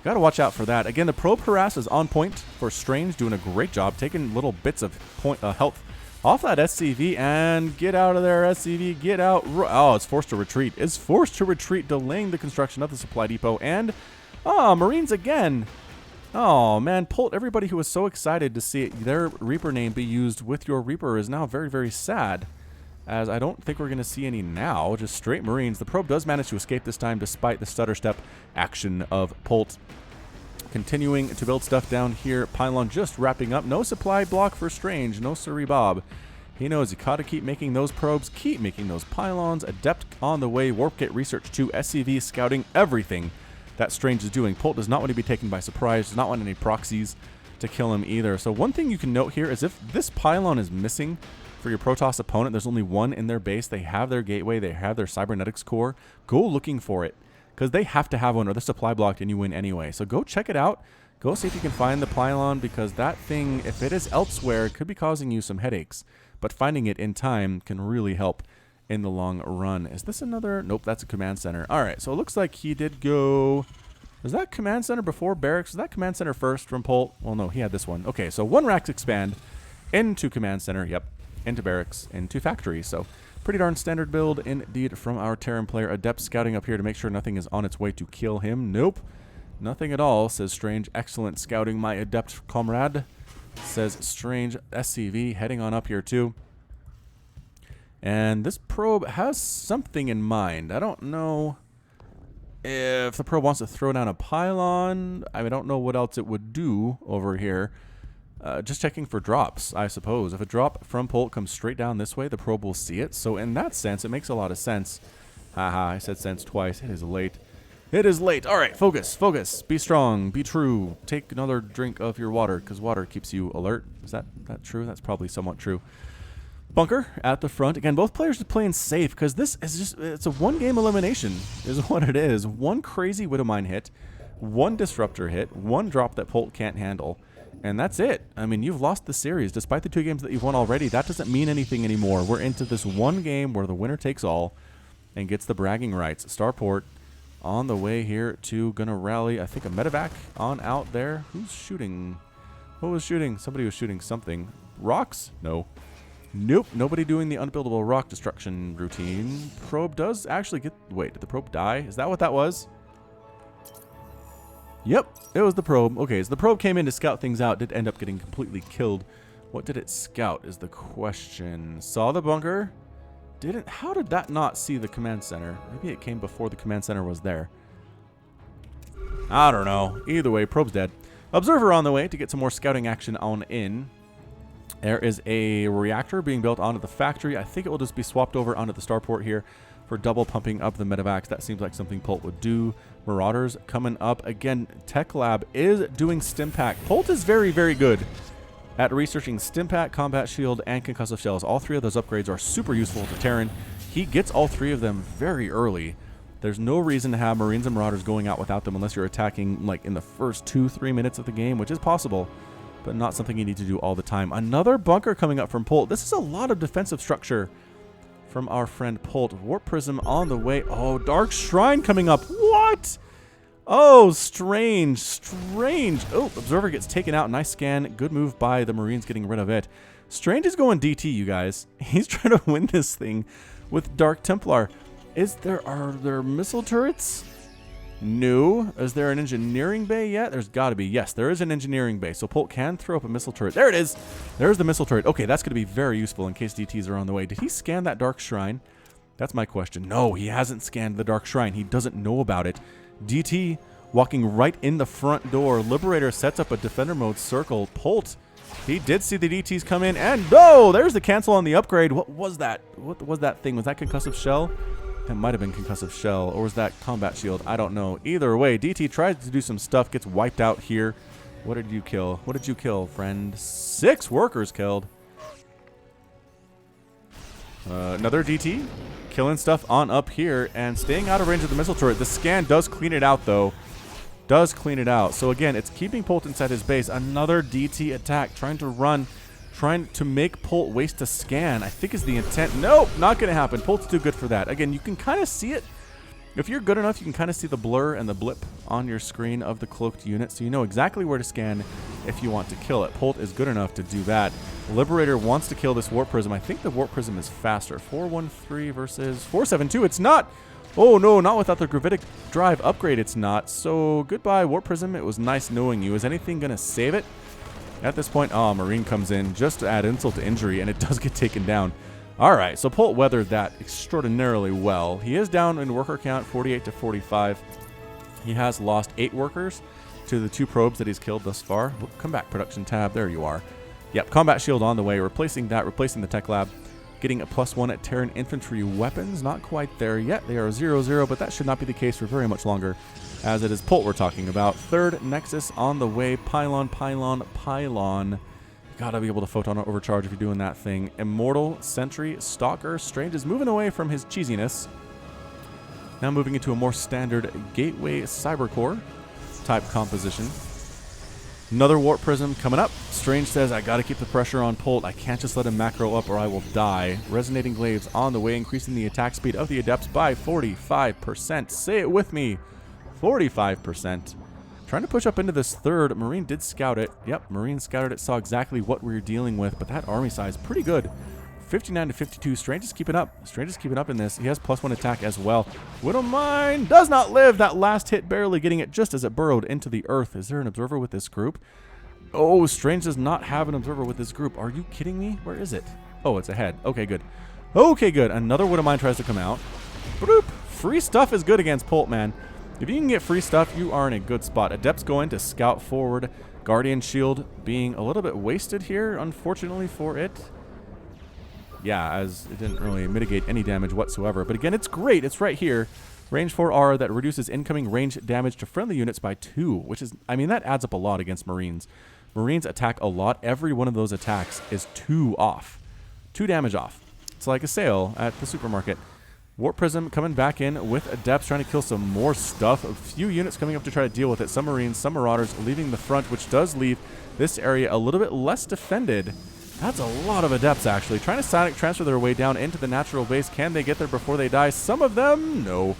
got to watch out for that. Again, the probe harass is on point for Strange, doing a great job, taking little bits of health off that SCV, and get out of there, SCV, get out. Oh, it's forced to retreat. It's forced to retreat, delaying the construction of the supply depot. And, Marines again. Oh, man, Polt, everybody who was so excited to see their Reaper name be used with your Reaper is now very, very sad, as I don't think we're going to see any now, just straight Marines. The probe does manage to escape this time despite the stutter step action of Polt. Continuing to build stuff down here. Pylon just wrapping up. No supply block for Strange. No siree Bob. He knows you gotta keep making those probes, keep making those pylons. Adept on the way. Warp Kit Research 2. SCV scouting everything that Strange is doing. Polt does not want to be taken by surprise. Does not want any proxies to kill him either. So one thing you can note here is if this pylon is missing for your Protoss opponent, there's only one in their base. They have their gateway. They have their cybernetics core. Go looking for it, because they have to have one or they're supply blocked and you win anyway. So go check it out. Go see if you can find the pylon, because that thing, if it is elsewhere, could be causing you some headaches. But finding it in time can really help in the long run. Is this another? Nope, that's a command center. All right, so it looks like he did go... Was that command center before barracks? Was that command center first from Polt? Well, no, he had this one. Okay, so one racks expand into command center. Yep, into barracks, into factory. So pretty darn standard build indeed from our Terran player. Adept scouting up here to make sure nothing is on its way to kill him. Nope, nothing at all, says Strange. Excellent scouting, my Adept comrade, says Strange. SCV heading on up here too. And this probe has something in mind. I don't know if the probe wants to throw down a pylon. I don't know what else it would do over here. Just checking for drops, I suppose. If a drop from Polt comes straight down this way, the probe will see it. So in that sense, it makes a lot of sense. Haha, I said sense twice. It is late. It is late. All right, focus, focus. Be strong, be true. Take another drink of your water, because water keeps you alert. Is that true? That's probably somewhat true. Bunker at the front. Again, both players are playing safe, because this is just, it's a one-game elimination is what it is. One crazy Widowmine hit, one Disruptor hit, one drop that Polt can't handle. And that's it. I mean, you've lost the series. Despite the 2 games that you've won already, that doesn't mean anything anymore. We're into this one game where the winner takes all and gets the bragging rights. Starport on the way here to gonna rally, I think, a medevac on out there. Who's shooting? What was shooting? Somebody was shooting something. Rocks? No. Nope. Nobody doing the unbuildable rock destruction routine. Probe does actually get... Wait, did the probe die? Is that what that was? Yep, it was the probe. Okay, so the probe came in to scout things out, did end up getting completely killed. What did it scout is the question. Saw the bunker. Didn't... How did that not see the command center? Maybe it came before the command center was there. I don't know. Either way, probe's dead. Observer on the way to get some more scouting action on in. There is a reactor being built onto the factory. I think it will just be swapped over onto the starport here for double pumping of the medevacs. That seems like something Polt would do. Marauders coming up. Again, Tech Lab is doing Stimpack. Polt is very, very good at researching Stimpack, Combat Shield, and Concussive Shells. All 3 of those upgrades are super useful to Terran. He gets all 3 of them very early. There's no reason to have Marines and Marauders going out without them unless you're attacking like in the first 2-3 minutes of the game, which is possible, but not something you need to do all the time. Another bunker coming up from Polt. This is a lot of defensive structure from our friend Polt. Warp Prism on the way. Oh, Dark Shrine coming up. What? Oh, strange. Strange. Oh, Observer gets taken out. Nice scan. Good move by the Marines getting rid of it. Strange is going DT, you guys. He's trying to win this thing with Dark Templar. Are there missile turrets? No. Is there an engineering bay yet? There's got to be. Yes, there is an engineering bay. So Polt can throw up a missile turret. There it is. There's the missile turret. Okay, that's going to be very useful in case DTs are on the way. Did he scan that Dark Shrine? That's my question. No, he hasn't scanned the Dark Shrine. He doesn't know about it. DT walking right in the front door. Liberator sets up a defender mode circle. Polt, he did see the DTs come in. And no, there's the cancel on the upgrade. What was that? What was that thing? Was that Concussive Shell? That might have been Concussive Shell, or was that Combat Shield? I don't know. Either way, DT tries to do some stuff, gets wiped out here. What did you kill? What did you kill, friend? 6 workers killed. Another DT killing stuff on up here and staying out of range of the missile turret. The scan does clean it out, though. Does clean it out. So again, it's keeping Polt inside his base. Another DT attack, trying to run. Trying to make Polt waste a scan, I think is the intent. Nope, not going to happen. Polt's too good for that. Again, you can kind of see it. If you're good enough, you can kind of see the blur and the blip on your screen of the cloaked unit, so you know exactly where to scan if you want to kill it. Polt is good enough to do that. Liberator wants to kill this Warp Prism. I think the Warp Prism is faster. 413 versus 472. It's not. Oh no, not without the gravitic drive upgrade, it's not. So goodbye, Warp Prism. It was nice knowing you. Is anything going to save it? At this point, oh, Marine comes in just to add insult to injury, and it does get taken down. All right, so Polt weathered that extraordinarily well. He is down in worker count, 48 to 45. He has lost 8 workers to the 2 probes that he's killed thus far. Come back, production tab. There you are. Yep, combat shield on the way. Replacing that, replacing the tech lab. Getting a +1 at Terran infantry weapons. Not quite there yet. They are 0-0, but that should not be the case for very much longer, as it is Polt we're talking about. 3rd Nexus on the way. Pylon, pylon, pylon. Gotta be able to photon overcharge if you're doing that thing. Immortal, Sentry, Stalker. Strange is moving away from his cheesiness. Now moving into a more standard Gateway Cybercore type composition. Another Warp Prism coming up. Strange says, I gotta keep the pressure on Polt. I can't just let him macro up or I will die. Resonating Glaives on the way, increasing the attack speed of the Adepts by 45%. Say it with me. 45%. Trying to push up into this 3rd. Marine did scout it. Yep, Marine scouted it, saw exactly what we were dealing with, but that army size, pretty good. 59 to 52. Strange is keeping up. Strange is keeping up in this. He has +1 attack as well. Widowmine does not live. That last hit barely getting it just as it burrowed into the earth. Is there an observer with this group? Oh, Strange does not have an observer with this group. Are you kidding me? Where is it? Oh, it's ahead. Okay, good. Okay, good. Another Widowmine tries to come out. Bloop. Free stuff is good against Polt, man. If you can get free stuff, you are in a good spot. Adepts going to scout forward. Guardian Shield being a little bit wasted here, unfortunately for it. Yeah, as it didn't really mitigate any damage whatsoever. But again, it's great. It's right here. Range 4R that reduces incoming range damage to friendly units by 2, which is, I mean, that adds up a lot against Marines. Marines attack a lot. Every one of those attacks is 2 off. 2 damage off. It's like a sale at the supermarket. Warp Prism coming back in with Adepts trying to kill some more stuff. A few units coming up to try to deal with it. Some Marines, some Marauders leaving the front, which does leave this area a little bit less defended. That's a lot of Adepts, actually. Trying to sonic transfer their way down into the natural base. Can they get there before they die? Some of them, no.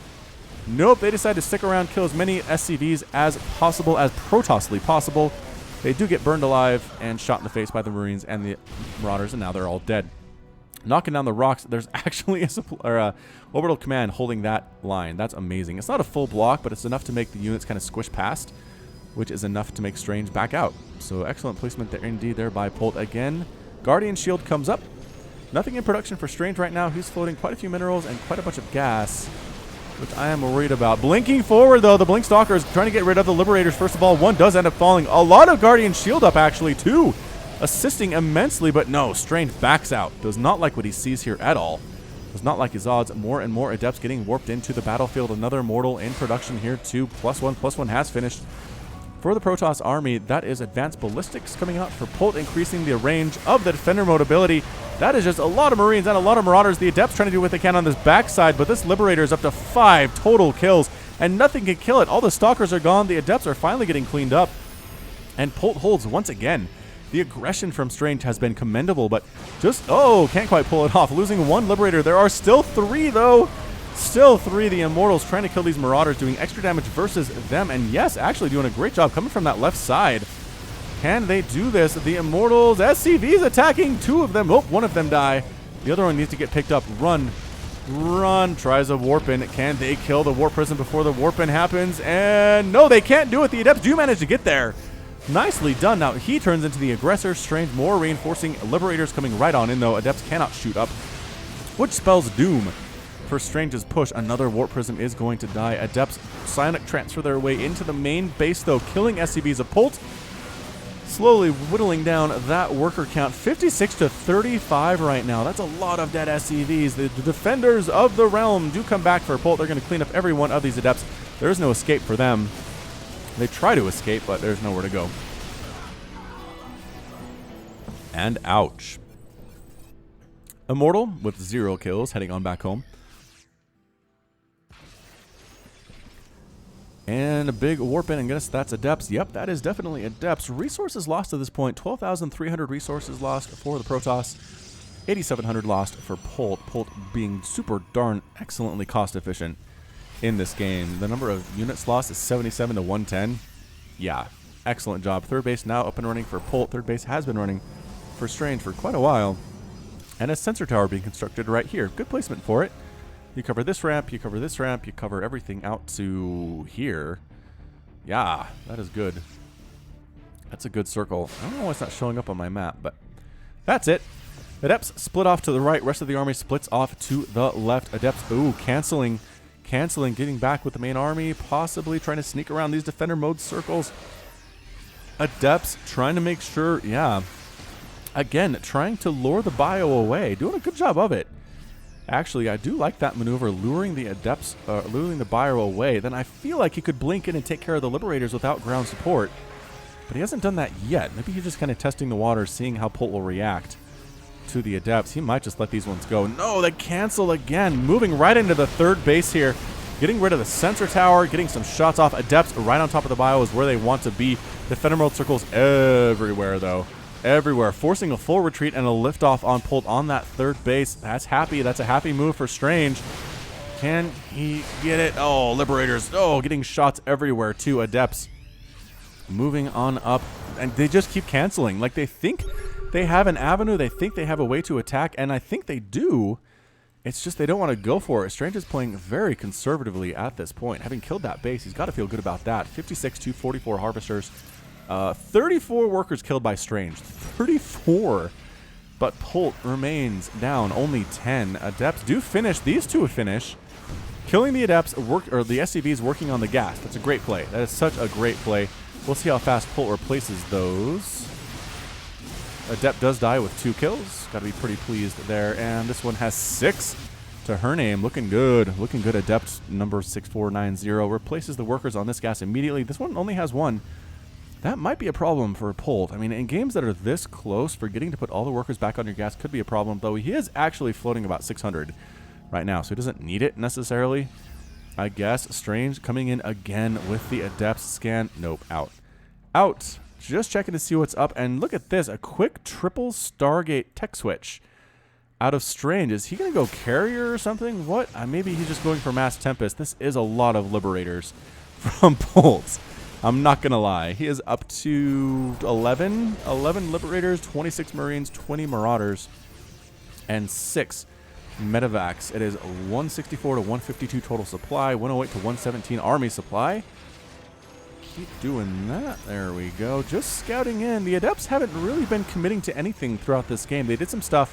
Nope, they decide to stick around, kill as many SCVs as possible, as Protosly possible. They do get burned alive and shot in the face by the Marines and the Marauders, and now they're all dead. Knocking down the rocks, there's actually a orbital command holding that line. That's amazing. It's not a full block, but it's enough to make the units kind of squish past, which is enough to make Strange back out. So excellent placement there indeed there by Polt again. Guardian Shield comes up. Nothing in production for Strange right now. He's floating quite a few minerals and quite a bunch of gas, which I am worried about. Blinking forward, though. The Blink Stalker is trying to get rid of the Liberators. First of all, one does end up falling. A lot of Guardian Shield up, actually, too. Assisting immensely, but no. Strange backs out. Does not like what he sees here at all. Does not like his odds. More and more Adepts getting warped into the battlefield. Another Mortal in production here, too. +1 has finished. For the Protoss army, that is Advanced Ballistics coming out for Polt, increasing the range of the Defender mode ability. That is just a lot of Marines and a lot of Marauders. The Adepts trying to do what they can on this backside, but this Liberator is up to 5 total kills, and nothing can kill it. All the Stalkers are gone. The Adepts are finally getting cleaned up, and Polt holds once again. The aggression from Strange has been commendable, but just, oh, can't quite pull it off. Losing 1 Liberator. There are still 3, though. Still 3. The Immortals trying to kill these Marauders, doing extra damage versus them. And yes, actually doing a great job coming from that left side. Can they do this? The Immortals, SCVs attacking 2 of them. Oh, 1 of them die. The other one needs to get picked up. Run. Run. Tries a Warp-In. Can they kill the Warp Prism before the Warp-In happens? And no, they can't do it. The Adepts do manage to get there. Nicely done. Now he turns into the aggressor. Strange more reinforcing. Liberators coming right on in, though. Adepts cannot shoot up, which spells doom for Strange's push. Another Warp Prism is going to die. Adepts psionic transfer their way into the main base, though, killing SCVs of Polt. Slowly whittling down that worker count. 56 to 35 right now. That's a lot of dead SCVs. The defenders of the realm do come back for Polt. They're going to clean up every one of these Adepts. There is no escape for them. They try to escape, but there's nowhere to go. And ouch. Immortal with 0 kills, heading on back home. And a big Warp-In, and guess that's Adepts. Yep, that is definitely Adepts. Resources lost to this point. 12,300 resources lost for the Protoss. 8,700 lost for Polt. Polt being super darn excellently cost efficient in this game. The number of units lost is 77 to 110. Yeah, excellent job. Third base now up and running for Polt. Third base has been running for Strange for quite a while. And a sensor tower being constructed right here. Good placement for it. You cover this ramp, you cover this ramp, you cover everything out to here. Yeah, that is good. That's a good circle. I don't know why it's not showing up on my map, but that's it. Adepts split off to the right. Rest of the army splits off to the left. Adepts, ooh, canceling, getting back with the main army, possibly trying to sneak around these defender mode circles. Adepts trying to make sure, yeah, again, trying to lure the bio away. Doing a good job of it. Actually, I do like that maneuver, luring the adepts, luring the bio away. Then I feel like he could blink in and take care of the liberators without ground support. But he hasn't done that yet. Maybe he's just kind of testing the waters, seeing how Polt will react to the adepts. He might just let these ones go. No, they cancel again. Moving right into the third base here. Getting rid of the sensor tower, getting some shots off. Adepts right on top of the bio is where they want to be. Defender mode circles everywhere, though. Everywhere. Forcing a full retreat and a liftoff on Polt on that third base. That's happy. That's a happy move for Strange. Can he get it? Oh, Liberators. Oh, getting shots everywhere too. Adepts moving on up. And they just keep canceling. Like they think they have an avenue. They think they have a way to attack. And I think they do. It's just they don't want to go for it. Strange is playing very conservatively at this point. Having killed that base, he's got to feel good about that. 56 to 44 harvesters. 34 workers killed by Strange. 34. But Polt remains down only 10. Adepts do finish. These two finish. Killing the Adepts, the SCVs working on the gas. That's a great play. That is such a great play. We'll see how fast Polt replaces those. Adept does die with 2 kills. Got to be pretty pleased there. And this one has 6 to her name. Looking good. Looking good. Adept number 6490 replaces the workers on this gas immediately. This one only has 1. That might be a problem for Polt. I mean, in games that are this close, forgetting to put all the workers back on your gas could be a problem, though he is actually floating about 600 right now, so he doesn't need it necessarily. I guess. Strange coming in again with the Adepts scan. Nope, out. Out. Just checking to see what's up, and look at this. A quick triple Stargate tech switch out of Strange. Is he going to go Carrier or something? What? Maybe he's just going for Mass Tempest. This is a lot of Liberators from Polt. I'm not going to lie. He is up to 11 Liberators, 26 Marines, 20 Marauders, and 6 Medivacs. It is 164 to 152 total supply, 108 to 117 army supply. Keep doing that. There we go. Just scouting in. The Adepts haven't really been committing to anything throughout this game. They did some stuff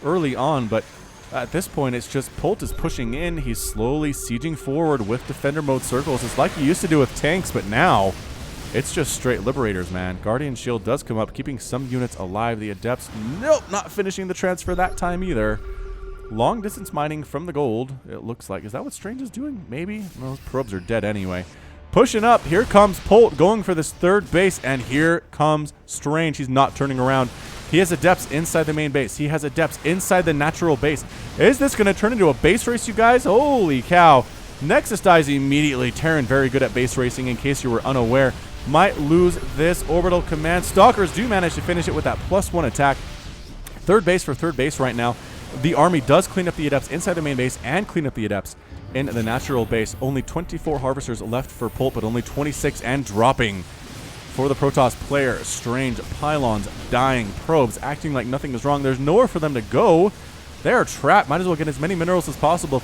early on, but at this point, it's just Polt is pushing in. He's slowly sieging forward with defender mode circles. It's like he used to do with tanks, but now it's just straight Liberators, man. Guardian Shield does come up, keeping some units alive. The Adepts, nope, not finishing the transfer that time either. Long distance mining from the gold, it looks like. Is that what Strange is doing? Maybe? Well, those probes are dead anyway. Pushing up. Here comes Polt going for this third base, and here comes Strange. He's not turning around. He has Adepts inside the main base. He has Adepts inside the natural base. Is this going to turn into a base race, you guys? Holy cow. Nexus dies immediately. Terran very good at base racing, in case you were unaware. Might lose this orbital command. Stalkers do manage to finish it with that +1 attack. Third base for third base right now. The army does clean up the Adepts inside the main base and clean up the Adepts in the natural base. Only 24 harvesters left for Polt, but only 26 and dropping for the Protoss player. Strange pylons dying, probes acting like nothing is wrong. There's nowhere for them to go. They're trapped. Might as well get as many minerals as possible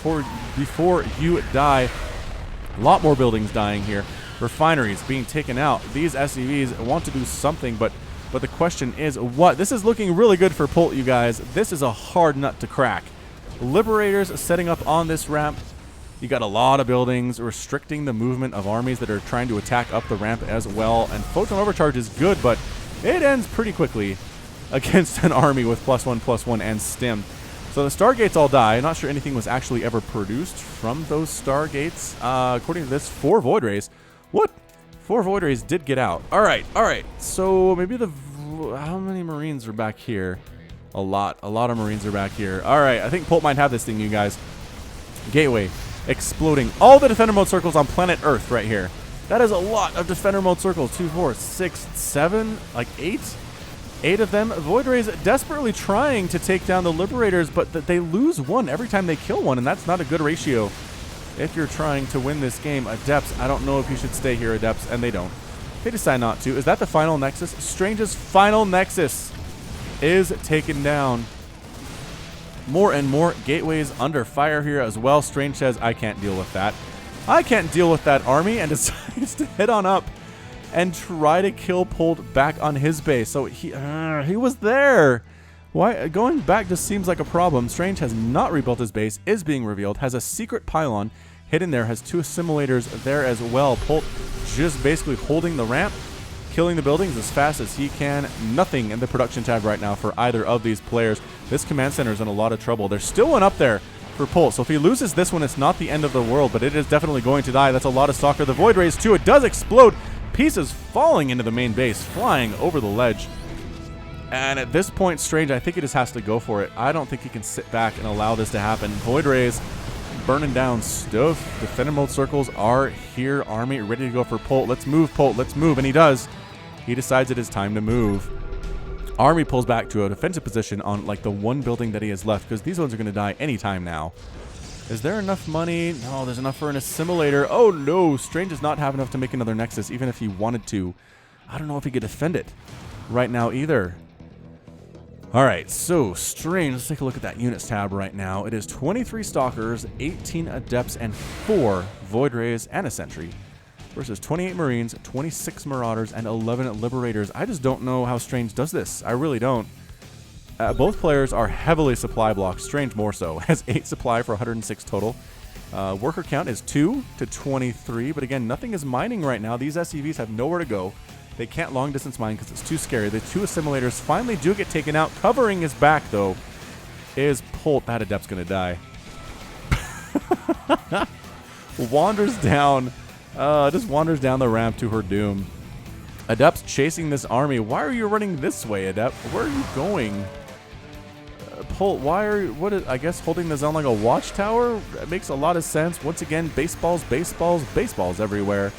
before you die. A lot more buildings dying here. Refineries being taken out. These SCVs want to do something, but the question is what? This is looking really good for Polt, you guys. This is a hard nut to crack. Liberators setting up on this ramp. You got a lot of buildings restricting the movement of armies that are trying to attack up the ramp as well. And Photon Overcharge is good, but it ends pretty quickly against an army with +1/+1 and stim. So the Stargates all die. I'm not sure anything was actually ever produced from those Stargates. According to this, 4 Void Rays. What? 4 Void Rays did get out. All right. So maybe how many Marines are back here? A lot of Marines are back here. All right, I think Polt might have this thing, you guys. Gateway exploding. All the defender mode circles on planet Earth right here. That is a lot of defender mode circles. 2, 4, 6, 7, like 8. 8 of them. Void Rays desperately trying to take down the Liberators, but they lose 1 every time they kill 1, and that's not a good ratio if you're trying to win this game. Adepts, I don't know if you should stay here, Adepts, and they don't. They decide not to. Is that the final Nexus? Strange's final Nexus is taken down. More and more gateways under fire here as well. Strange says, I can't deal with that. I can't deal with that army, and decides to head on up and try to kill Polt back on his base. So he was there. Why going back just seems like a problem. Strange has not rebuilt his base, is being revealed, has a secret pylon hidden there, has 2 assimilators there as well. Polt just basically holding the ramp, killing the buildings as fast as he can. Nothing in the production tab right now for either of these players. This command center is in a lot of trouble. There's still one up there for Polt, so if he loses this one, it's not the end of the world, but it is definitely going to die. That's a lot of Stalker. The Void Rays too. It does explode. Pieces falling into the main base, flying over the ledge. And at this point, Strange, I think he just has to go for it. I don't think he can sit back and allow this to happen. Void Rays burning down stuff. Defender mode circles are here. Army ready to go for Polt. Let's move, Polt. Let's move. And he does. He decides it is time to move. Army pulls back to a defensive position on like the one building that he has left, because these ones are going to die anytime now. Is there enough money? No, there's enough for an assimilator. Oh no, Strange does not have enough to make another Nexus, even if he wanted to. I don't know if he could defend it right now either. All right, so Strange, let's take a look at that units tab right now. It is 23 Stalkers, 18 Adepts, and 4 Void Rays and a Sentry versus 28 Marines, 26 Marauders, and 11 Liberators. I just don't know how Strange does this. I really don't. Both players are heavily supply blocked. Strange more so. Has 8 supply for 106 total. Worker count is 2 to 23, but again, nothing is mining right now. These SCVs have nowhere to go. They can't long distance mine because it's too scary. The 2 assimilators finally do get taken out. Covering his back, though, is Polt. That Adept's going to die. Wanders down. Just wanders down the ramp to her doom. Adept's chasing this army. Why are you running this way, Adept? Where are you going? Polt, why are you, I guess holding the zone like a watchtower? That makes a lot of sense. Once again, baseballs, baseballs, baseballs everywhere.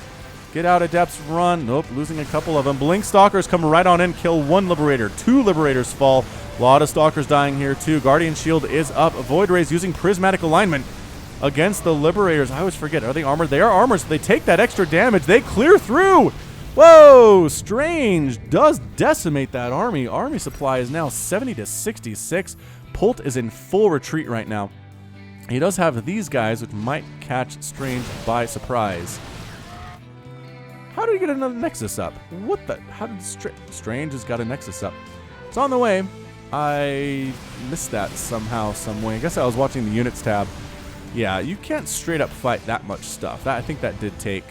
Get out, Adepts, run. Nope, losing a couple of them. Blink Stalkers come right on in, kill 1 Liberator. 2 Liberators fall. A lot of Stalkers dying here too. Guardian Shield is up. Void Rays using Prismatic Alignment against the Liberators. I always forget, are they armored? They are armored, so they take that extra damage. They clear through. Whoa, Strange does decimate that army. Army supply is now 70 to 66. Polt is in full retreat right now. He does have these guys, which might catch Strange by surprise. How did he get another Nexus up? What the? How did Strange has got a Nexus up? It's on the way. I missed that somehow, some way. I guess I was watching the units tab. Yeah, you can't straight up fight that much stuff. I think that did take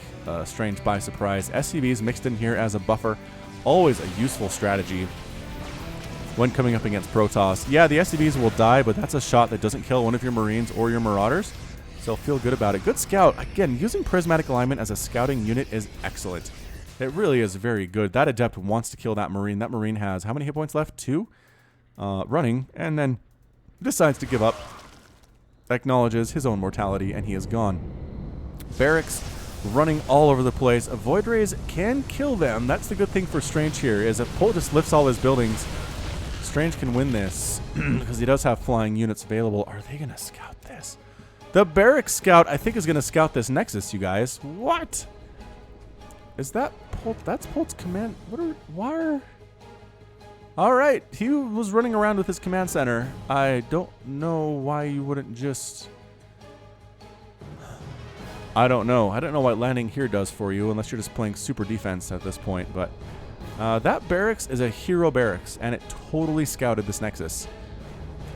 Strange by surprise. SCVs mixed in here as a buffer. Always a useful strategy when coming up against Protoss. Yeah, the SCVs will die, but that's a shot that doesn't kill one of your Marines or your Marauders. So feel good about it. Good scout. Again, using Prismatic Alignment as a scouting unit is excellent. It really is very good. That Adept wants to kill that Marine. That Marine has how many hit points left? 2? Running, and then decides to give up. Acknowledges his own mortality, and he is gone. Barracks running all over the place. Void Rays can kill them. That's the good thing for Strange here, is if Polt just lifts all his buildings, Strange can win this because he does have flying units available. Are they going to scout this? The Barracks scout, I think, is going to scout this Nexus, you guys. What? Is that Polt? That's Polt's command. Why are... All right, he was running around with his command center. I don't know why you wouldn't just... I don't know. I don't know what landing here does for you, unless you're just playing super defense at this point. But that barracks is a hero barracks, and it totally scouted this Nexus.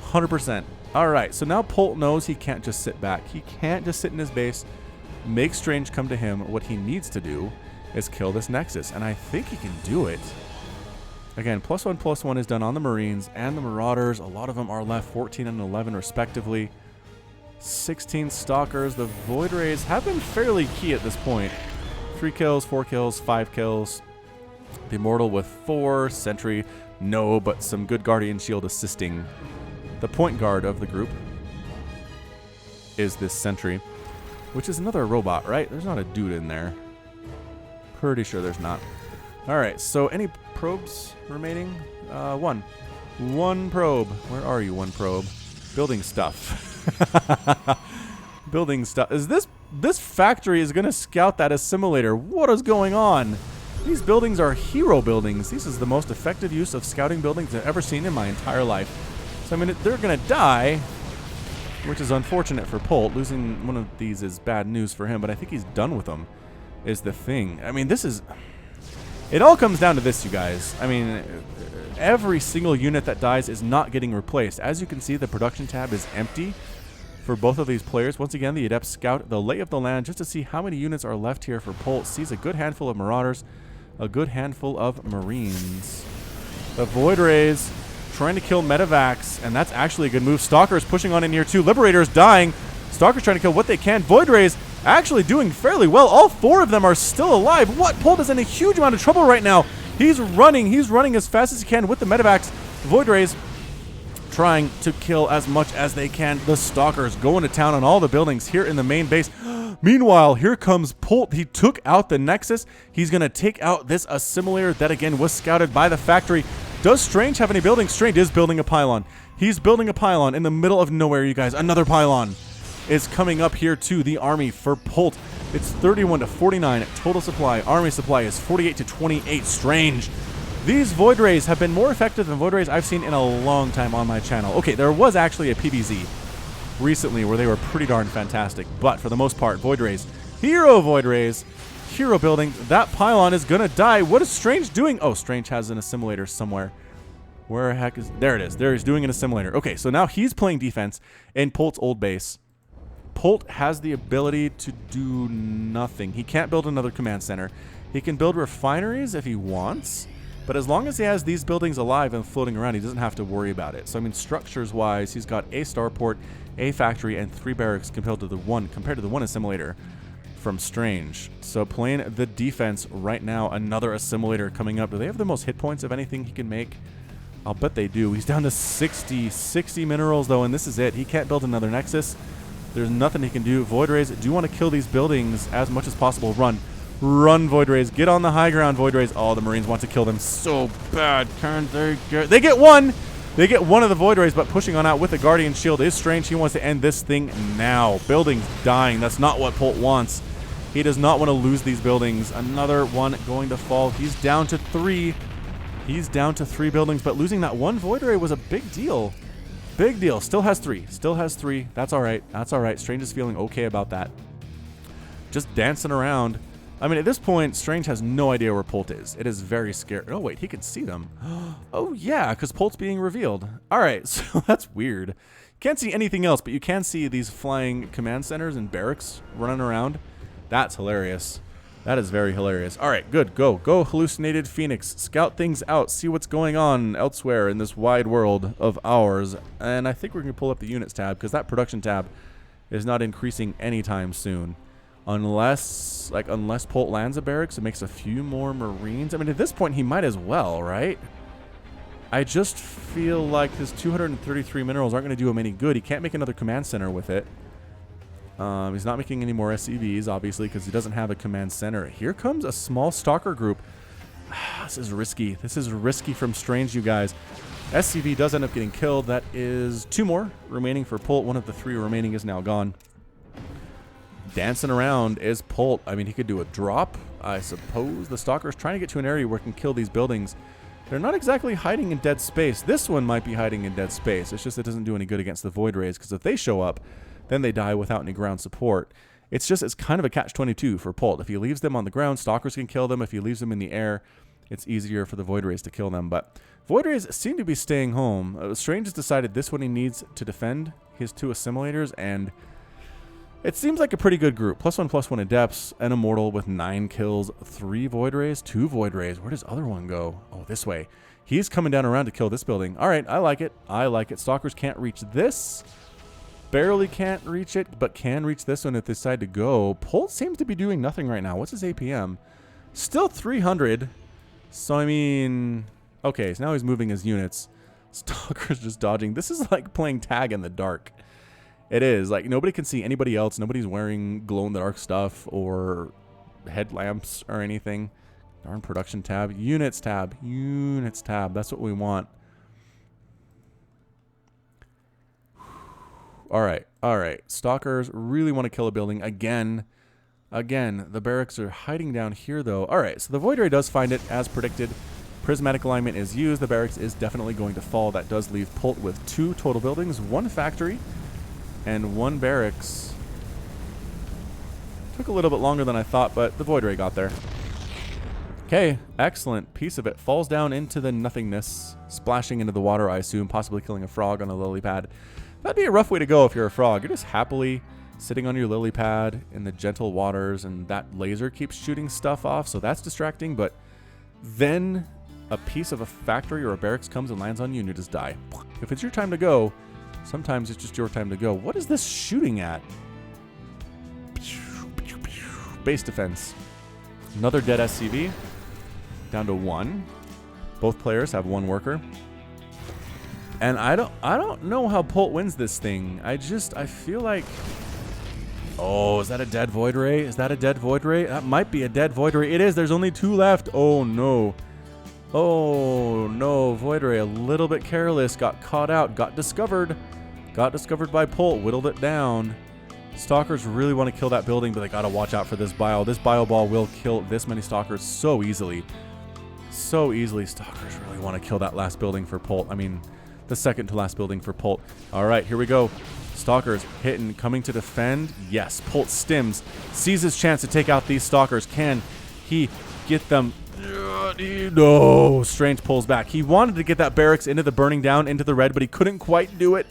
100%. All right, so now Polt knows he can't just sit back. He can't just sit in his base, make Strange come to him. What he needs to do is kill this Nexus, and I think he can do it. Again, +1/+1 is done on the Marines and the Marauders. A lot of them are left 14 and 11 respectively. 16 Stalkers. The Void Rays have been fairly key at this point. 3 kills, 4 kills, 5 kills. The Immortal with 4. Sentry, no, but some good Guardian Shield assisting. The point guard of the group is this Sentry, which is another robot, right? There's not a dude in there. Pretty sure there's not. All right, so any probes remaining? 1. 1 probe. Where are you, 1 probe? Building stuff. Building stuff. Is this factory is going to scout that assimilator? What is going on? These buildings are hero buildings. This is the most effective use of scouting buildings I've ever seen in my entire life. So, I mean, they're going to die, which is unfortunate for Polt. Losing one of these is bad news for him, but I think he's done with them, is the thing. I mean, this is... It all comes down to this, you guys. I mean, every single unit that dies is not getting replaced. As you can see, the production tab is empty for both of these players. Once again, the Adept scout the lay of the land just to see how many units are left here for Polt. Sees a good handful of Marauders, a good handful of Marines. The Void Rays trying to kill Medivacs, and that's actually a good move. Stalkers pushing on in here too. Liberators dying. Stalkers trying to kill what they can. Void Rays actually doing fairly well. All 4 of them are still alive. What? Polt is in a huge amount of trouble right now. He's running as fast as he can with the Medivacs. Void Rays trying to kill as much as they can. The Stalkers going to town on all the buildings here in the main base. Meanwhile, here comes Polt. He took out the Nexus. He's going to take out this assimilator that again was scouted by the factory. Does Strange have any buildings? Strange is building a pylon. He's building a pylon in the middle of nowhere, you guys. Another pylon is coming up here to the army for Polt. It's 31 to 49 total supply. Army supply is 48 to 28. Strange. These Void Rays have been more effective than Void Rays I've seen in a long time on my channel. Okay, there was actually a PBZ recently where they were pretty darn fantastic, but for the most part, Void Rays, hero Void Rays, hero building. That pylon is gonna die. What is Strange doing? Oh, Strange has an assimilator somewhere. Where the heck is... There it is. There he's doing an assimilator. Okay, so now he's playing defense in Polt's old base. Polt has the ability to do nothing. He can't build another command center. He can build refineries if he wants, but as long as he has these buildings alive and floating around, he doesn't have to worry about it. So, I mean, structures-wise, he's got a starport, a factory, and 3 barracks compared to the one assimilator from Strange. So, playing the defense right now, another assimilator coming up. Do they have the most hit points of anything he can make? I'll bet they do. He's down to 60 minerals, though, and this is it. He can't build another Nexus. There's nothing he can do. Void Rays do want to kill these buildings as much as possible. Run. Run, Void Rays. Get on the high ground, Void Rays. Oh, the Marines want to kill them so bad. Can they get... They get one! They get one of the Void Rays, but pushing on out with the Guardian Shield is Strange. He wants to end this thing now. Buildings dying. That's not what Polt wants. He does not want to lose these buildings. Another one going to fall. He's down to 3. He's down to 3 buildings, but losing that one Void Ray was a big deal. Big deal. Still has 3. Still has 3. That's all right. That's all right. Strange is feeling okay about that. Just dancing around. I mean, at this point, Strange has no idea where Polt is. It is very scary. Oh, wait. He can see them. Oh, yeah, because Polt's being revealed. All right. So that's weird. Can't see anything else, but you can see these flying command centers and barracks running around. That's hilarious. That is very hilarious. All right, good. Go. Go, hallucinated Phoenix. Scout things out. See what's going on elsewhere in this wide world of ours. And I think we're going to pull up the units tab because that production tab is not increasing anytime soon. Unless Polt lands a barracks and makes a few more Marines. I mean, at this point, he might as well, right? I just feel like his 233 minerals aren't going to do him any good. He can't make another command center with it. He's not making any more SCVs, obviously, because he doesn't have a command center. Here comes a small stalker group. This is risky. This is risky from Strange, you guys. SCV does end up getting killed. That is 2 more remaining for Polt. One of the 3 remaining is now gone. Dancing around is Polt. I mean, he could do a drop, I suppose. The stalker is trying to get to an area where it can kill these buildings. They're not exactly hiding in dead space. This one might be hiding in dead space. It's just it doesn't do any good against the Void Rays, because if they show up, then they die without any ground support. It's kind of a catch-22 for Polt. If he leaves them on the ground, stalkers can kill them. If he leaves them in the air, it's easier for the Void Rays to kill them. But Void Rays seem to be staying home. Strange has decided this one he needs to defend his 2 assimilators, and it seems like a pretty good group. +1/+1 Adepts, an Immortal with 9 kills, 3 Void Rays, 2 Void Rays. Where does the other one go? Oh, this way. He's coming down around to kill this building. All right, I like it. I like it. Stalkers can't reach this. Barely can't reach it, but can reach this one if they decide to go. Polt seems to be doing nothing right now. What's his APM? Still 300. So, I mean... Okay, so now he's moving his units. Stalker's just dodging. This is like playing tag in the dark. It is. Like, nobody can see anybody else. Nobody's wearing glow-in-the-dark stuff or headlamps or anything. Darn production tab. Units tab. Units tab. That's what we want. All right. All right. Stalkers really want to kill a building again. Again, the barracks are hiding down here, though. All right. So the Void Ray does find it, as predicted. Prismatic alignment is used. The barracks is definitely going to fall. That does leave Polt with 2 total buildings, 1 factory, and 1 barracks. Took a little bit longer than I thought, but the Void Ray got there. Okay, excellent. Piece of it falls down into the nothingness, splashing into the water, I assume, possibly killing a frog on a lily pad. That'd be a rough way to go if you're a frog. You're just happily sitting on your lily pad in the gentle waters, and that laser keeps shooting stuff off, so that's distracting, but then a piece of a factory or a barracks comes and lands on you and you just die. If it's your time to go, sometimes it's just your time to go. What is this shooting at? Base defense. Another dead SCV. Down to 1. Both players have 1 worker. And I don't know how Polt wins this thing. I feel like... Oh, is that a dead Void Ray? Is that a dead Void Ray? That might be a dead Void Ray. It is. There's only 2 left. Oh, no. Oh, no. Void Ray, a little bit careless. Got caught out. Got discovered. Got discovered by Polt. Whittled it down. Stalkers really want to kill that building, but they got to watch out for this bio. This bio ball will kill this many Stalkers so easily. So easily. Stalkers really want to kill that last building for Polt. I mean, the second to last building for Polt. All right, here we go. Stalkers hitting, coming to defend. Yes, Polt stims, sees his chance to take out these Stalkers. Can he get them? No, Strange pulls back. He wanted to get that barracks into the burning down, into the red, but he couldn't quite do it.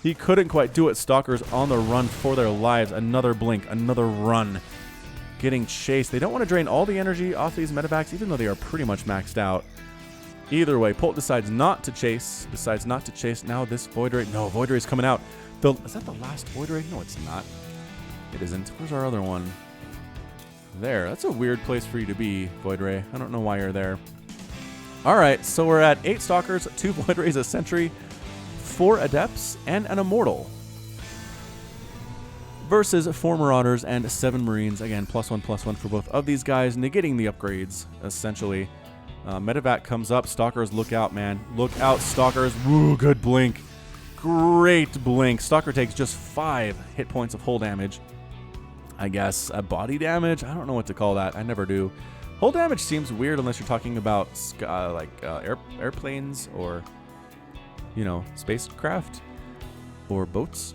He couldn't quite do it. Stalkers on the run for their lives. Another blink, another run. Getting chased. They don't want to drain all the energy off these medevacs, even though they are pretty much maxed out. Either way, Polt decides not to chase. Now this Void Ray. No, Void Ray's coming out. Is that the last Void Ray? No, it's not. It isn't. Where's our other one? There. That's a weird place for you to be, Void Ray. I don't know why you're there. All right, so we're at 8 Stalkers, 2 Void Rays, a Sentry, 4 Adepts, and an Immortal. Versus 4 Marauders and 7 Marines. Again, +1/+1 for both of these guys, negating the upgrades, essentially. Medevac comes up. Stalkers, look out, man. Look out, Stalkers. Woo, good blink. Great blink. Stalker takes just 5 hit points of hull damage. I guess body damage? I don't know what to call that. I never do. Hull damage seems weird unless you're talking about airplanes or, you know, spacecraft or boats.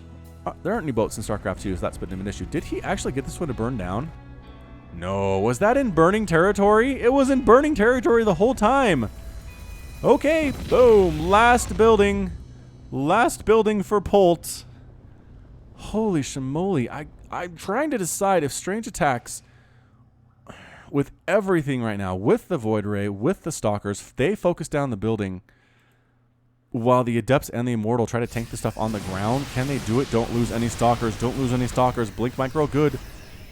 There aren't any boats in StarCraft 2, so that's been an issue. Did he actually get this one to burn down? No. Was that in burning territory? It was in burning territory the whole time. Okay. Boom. Last building. Last building for Polt. Holy shimoly. I'm trying to decide if Strange attacks with everything right now, with the Void Ray, with the Stalkers, they focus down the building while the Adepts and the Immortal try to tank the stuff on the ground. Can they do it? Don't lose any Stalkers. Don't lose any Stalkers. Blink Micro, good.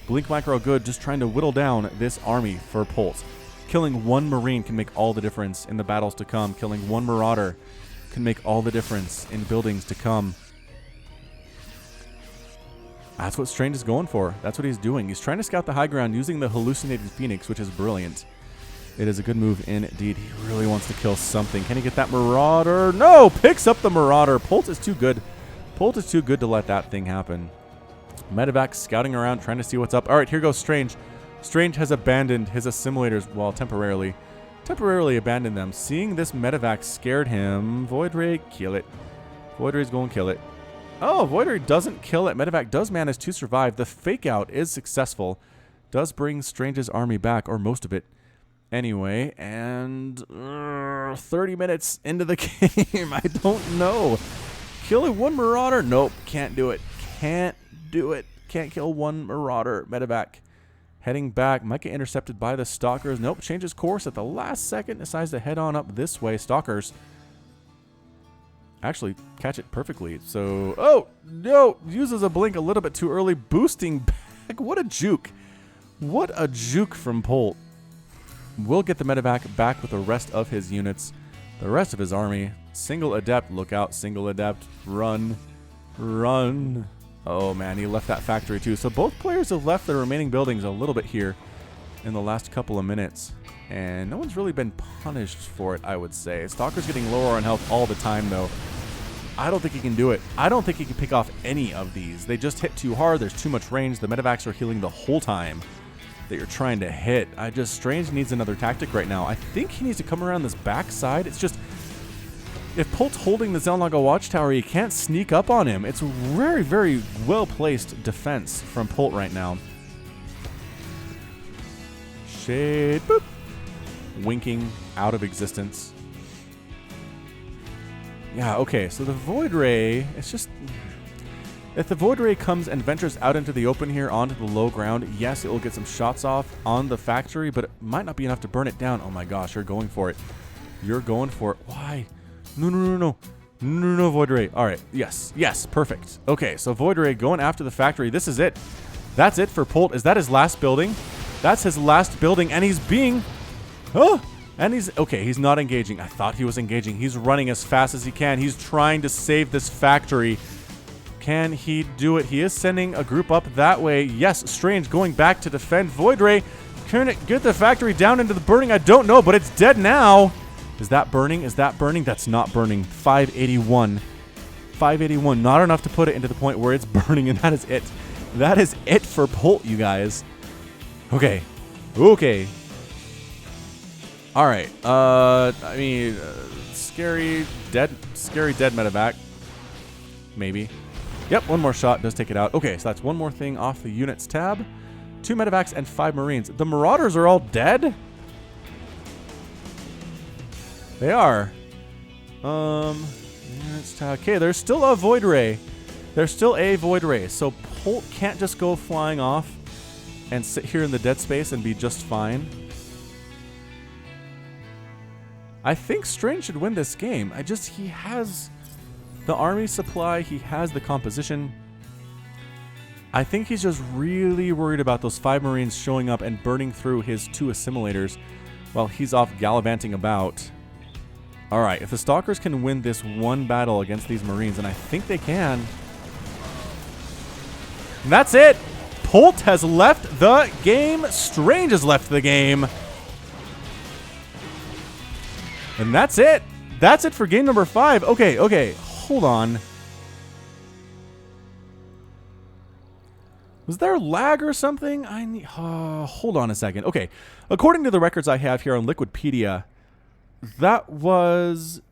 Blink Micro, good. Just trying to whittle down this army for Polt. Killing 1 Marine can make all the difference in the battles to come. Killing 1 Marauder can make all the difference in buildings to come. That's what Strange is going for. That's what he's doing. He's trying to scout the high ground using the hallucinated Phoenix, which is brilliant. It is a good move indeed. He really wants to kill something. Can he get that Marauder? No! Picks up the Marauder. Polt is too good. Polt is too good to let that thing happen. Medevac scouting around, trying to see what's up. All right, here goes Strange. Strange has abandoned his assimilators, well, temporarily abandoned them. Seeing this Medevac scared him. Void Ray, kill it. Void Ray's going to kill it. Oh, Void Ray doesn't kill it. Medevac does manage to survive. The fake out is successful. Does bring Strange's army back, or most of it. Anyway, and 30 minutes into the game. I don't know. Killing 1 Marauder? Nope, can't do it. Can't do it. Can't kill 1 Marauder. Medevac heading back. Might get intercepted by the Stalkers. Nope, changes course at the last second. Decides to head on up this way. Stalkers actually catch it perfectly. So, oh, no. Uses a blink a little bit too early. Boosting back. What a juke. What a juke from Polt. Will get the Medevac back with the rest of his units. The rest of his army. Single Adept. Look out. Single Adept. Run. Run. Oh, man. He left that factory, too. So both players have left their remaining buildings a little bit here in the last couple of minutes. And no one's really been punished for it, I would say. Stalker's getting lower on health all the time, though. I don't think he can do it. I don't think he can pick off any of these. They just hit too hard. There's too much range. The Medevacs are healing the whole time. that you're trying to hit. Strange needs another tactic right now. I think he needs to come around this backside. It's just, if Polt's holding the Xel'Naga Watchtower, he can't sneak up on him. It's a very, very well-placed defense from Polt right now. Shade, boop. Winking out of existence. Yeah, okay, so the Void Ray, it's just... If the Void Ray comes and ventures out into the open here onto the low ground, yes, it will get some shots off on the factory, but it might not be enough to burn it down. Oh my gosh, you're going for it. You're going for it. Why? No, Void Ray. All right, yes, perfect. Okay, so Void Ray going after the factory. This is it. That's it for Polt. Is that his last building? That's his last building, and he's being... Oh! And he's... Okay, he's not engaging. I thought he was engaging. He's running as fast as he can. He's trying to save this factory. Can he do it? He is sending a group up that way. Yes, Strange going back to defend Void Ray. Can it get the factory down into the burning? I don't know, but it's dead now. Is that burning? Is that burning? That's not burning. 581. 581. Not enough to put it into the point where it's burning, and that is it. That is it for Polt, you guys. Okay. Okay. All right. I mean, scary dead medevac. Maybe. Yep, one more shot does take it out. Okay, so that's one more thing off the units tab. 2 medevacs and 5 Marines. The Marauders are all dead? They are. Units tab. Okay, there's still a Void Ray. There's still a Void Ray. So Polt can't just go flying off and sit here in the dead space and be just fine. I think Strange should win this game. He has the army supply, he has the composition. I think he's just really worried about those 5 Marines showing up and burning through his 2 assimilators while he's off gallivanting about. Alright, if the Stalkers can win this one battle against these Marines, and I think they can. And that's it! Polt has left the game. Strange has left the game. And that's it. That's it for game number 5. Okay. Hold on. Was there lag or something? Hold on a second. Okay. According to the records I have here on Liquipedia, that was...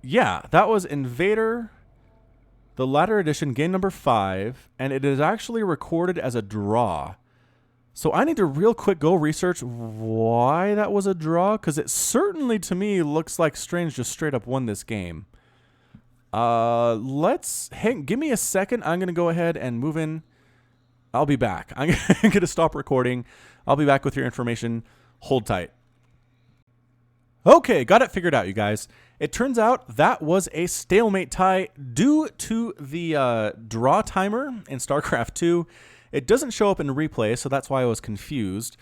Yeah, that was Invader, the latter edition, game number 5, and it is actually recorded as a draw. So I need to real quick go research why that was a draw, because it certainly to me looks like Strange just straight up won this game. Give me a second. I'm going to go ahead and move in. I'll be back. I'm going to stop recording. I'll be back with your information. Hold tight. Okay, got it figured out, you guys. It turns out that was a stalemate tie due to the draw timer in StarCraft 2. It doesn't show up in replay, so that's why I was confused.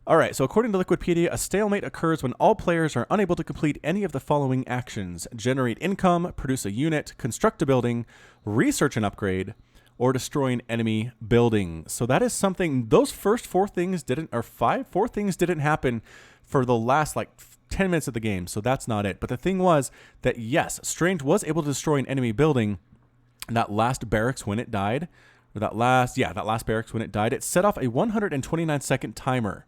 All right, so according to Liquipedia, a stalemate occurs when all players are unable to complete any of the following actions: generate income, produce a unit, construct a building, research an upgrade, or destroy an enemy building. So that is something, those first 4 things didn't, or 4 things didn't happen for the last 10 minutes of the game, so that's not it. But the thing was that, yes, Strange was able to destroy an enemy building, and that last barracks when it died, or that last barracks when it died, it set off a 129-second timer.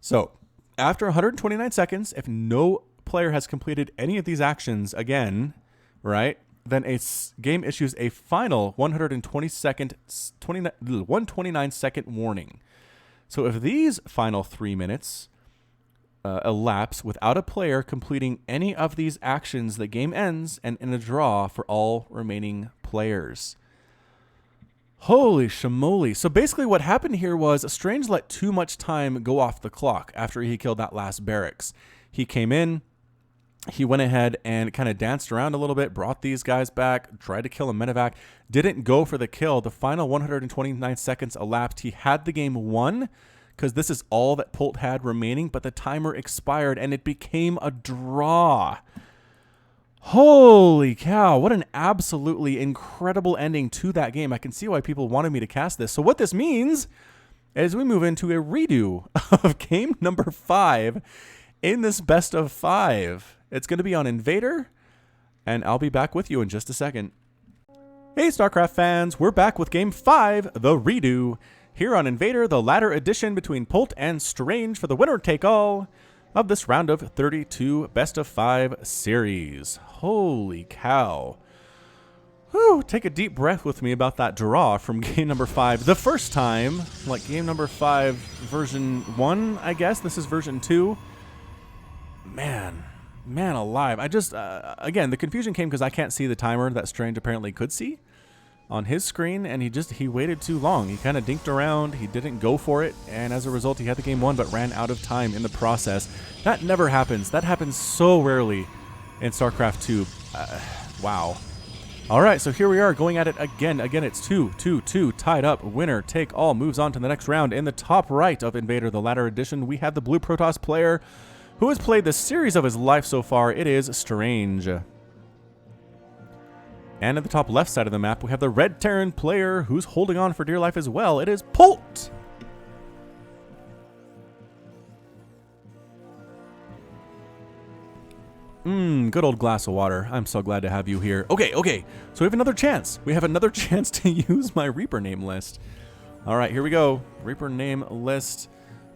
So after 129 seconds, if no player has completed any of these actions again, right, then a game issues a final 129-second warning. So if these final 3 minutes elapse without a player completing any of these actions, the game ends and in a draw for all remaining players. Holy shamoly. So basically what happened here was Strange let too much time go off the clock after he killed that last barracks. He came in, he went ahead and kind of danced around a little bit, brought these guys back, tried to kill a medevac, didn't go for the kill. The final 129 seconds elapsed. He had the game won because this is all that Polt had remaining, but the timer expired and it became a draw. Holy cow, what an absolutely incredible ending to that game. I can see why people wanted me to cast this. So what this means is we move into a redo of game number 5 in this best of 5. It's going to be on Invader, and I'll be back with you in just a second. Hey StarCraft fans, we're back with game 5, the redo. here on Invader, the ladder edition between Polt and Strange for the winner-take-all of this round of 32 best-of-5 series. Holy cow. Whew, take a deep breath with me about that draw from game number 5. The first time, like game number 5 version 1, I guess. This is version 2. Man alive. I just, again, the confusion came because I can't see the timer that Strange apparently could see on his screen, and he waited too long. He kind of dinked around, he didn't go for it, and as a result he had the game won but ran out of time in the process. That never happens. That happens so rarely in StarCraft 2. Wow. Alright, so here we are going at it again. Again, it's 2-2-2, tied up. Winner take all moves on to the next round. In the top right of Invader, the ladder edition, we have the blue Protoss player who has played the series of his life so far. It is Strange. And at the top left side of the map, we have the red Terran player who's holding on for dear life as well. It is Polt. Good old glass of water. I'm so glad to have you here. Okay. So we have another chance. We have another chance to use my Reaper name list. All right, here we go. Reaper name list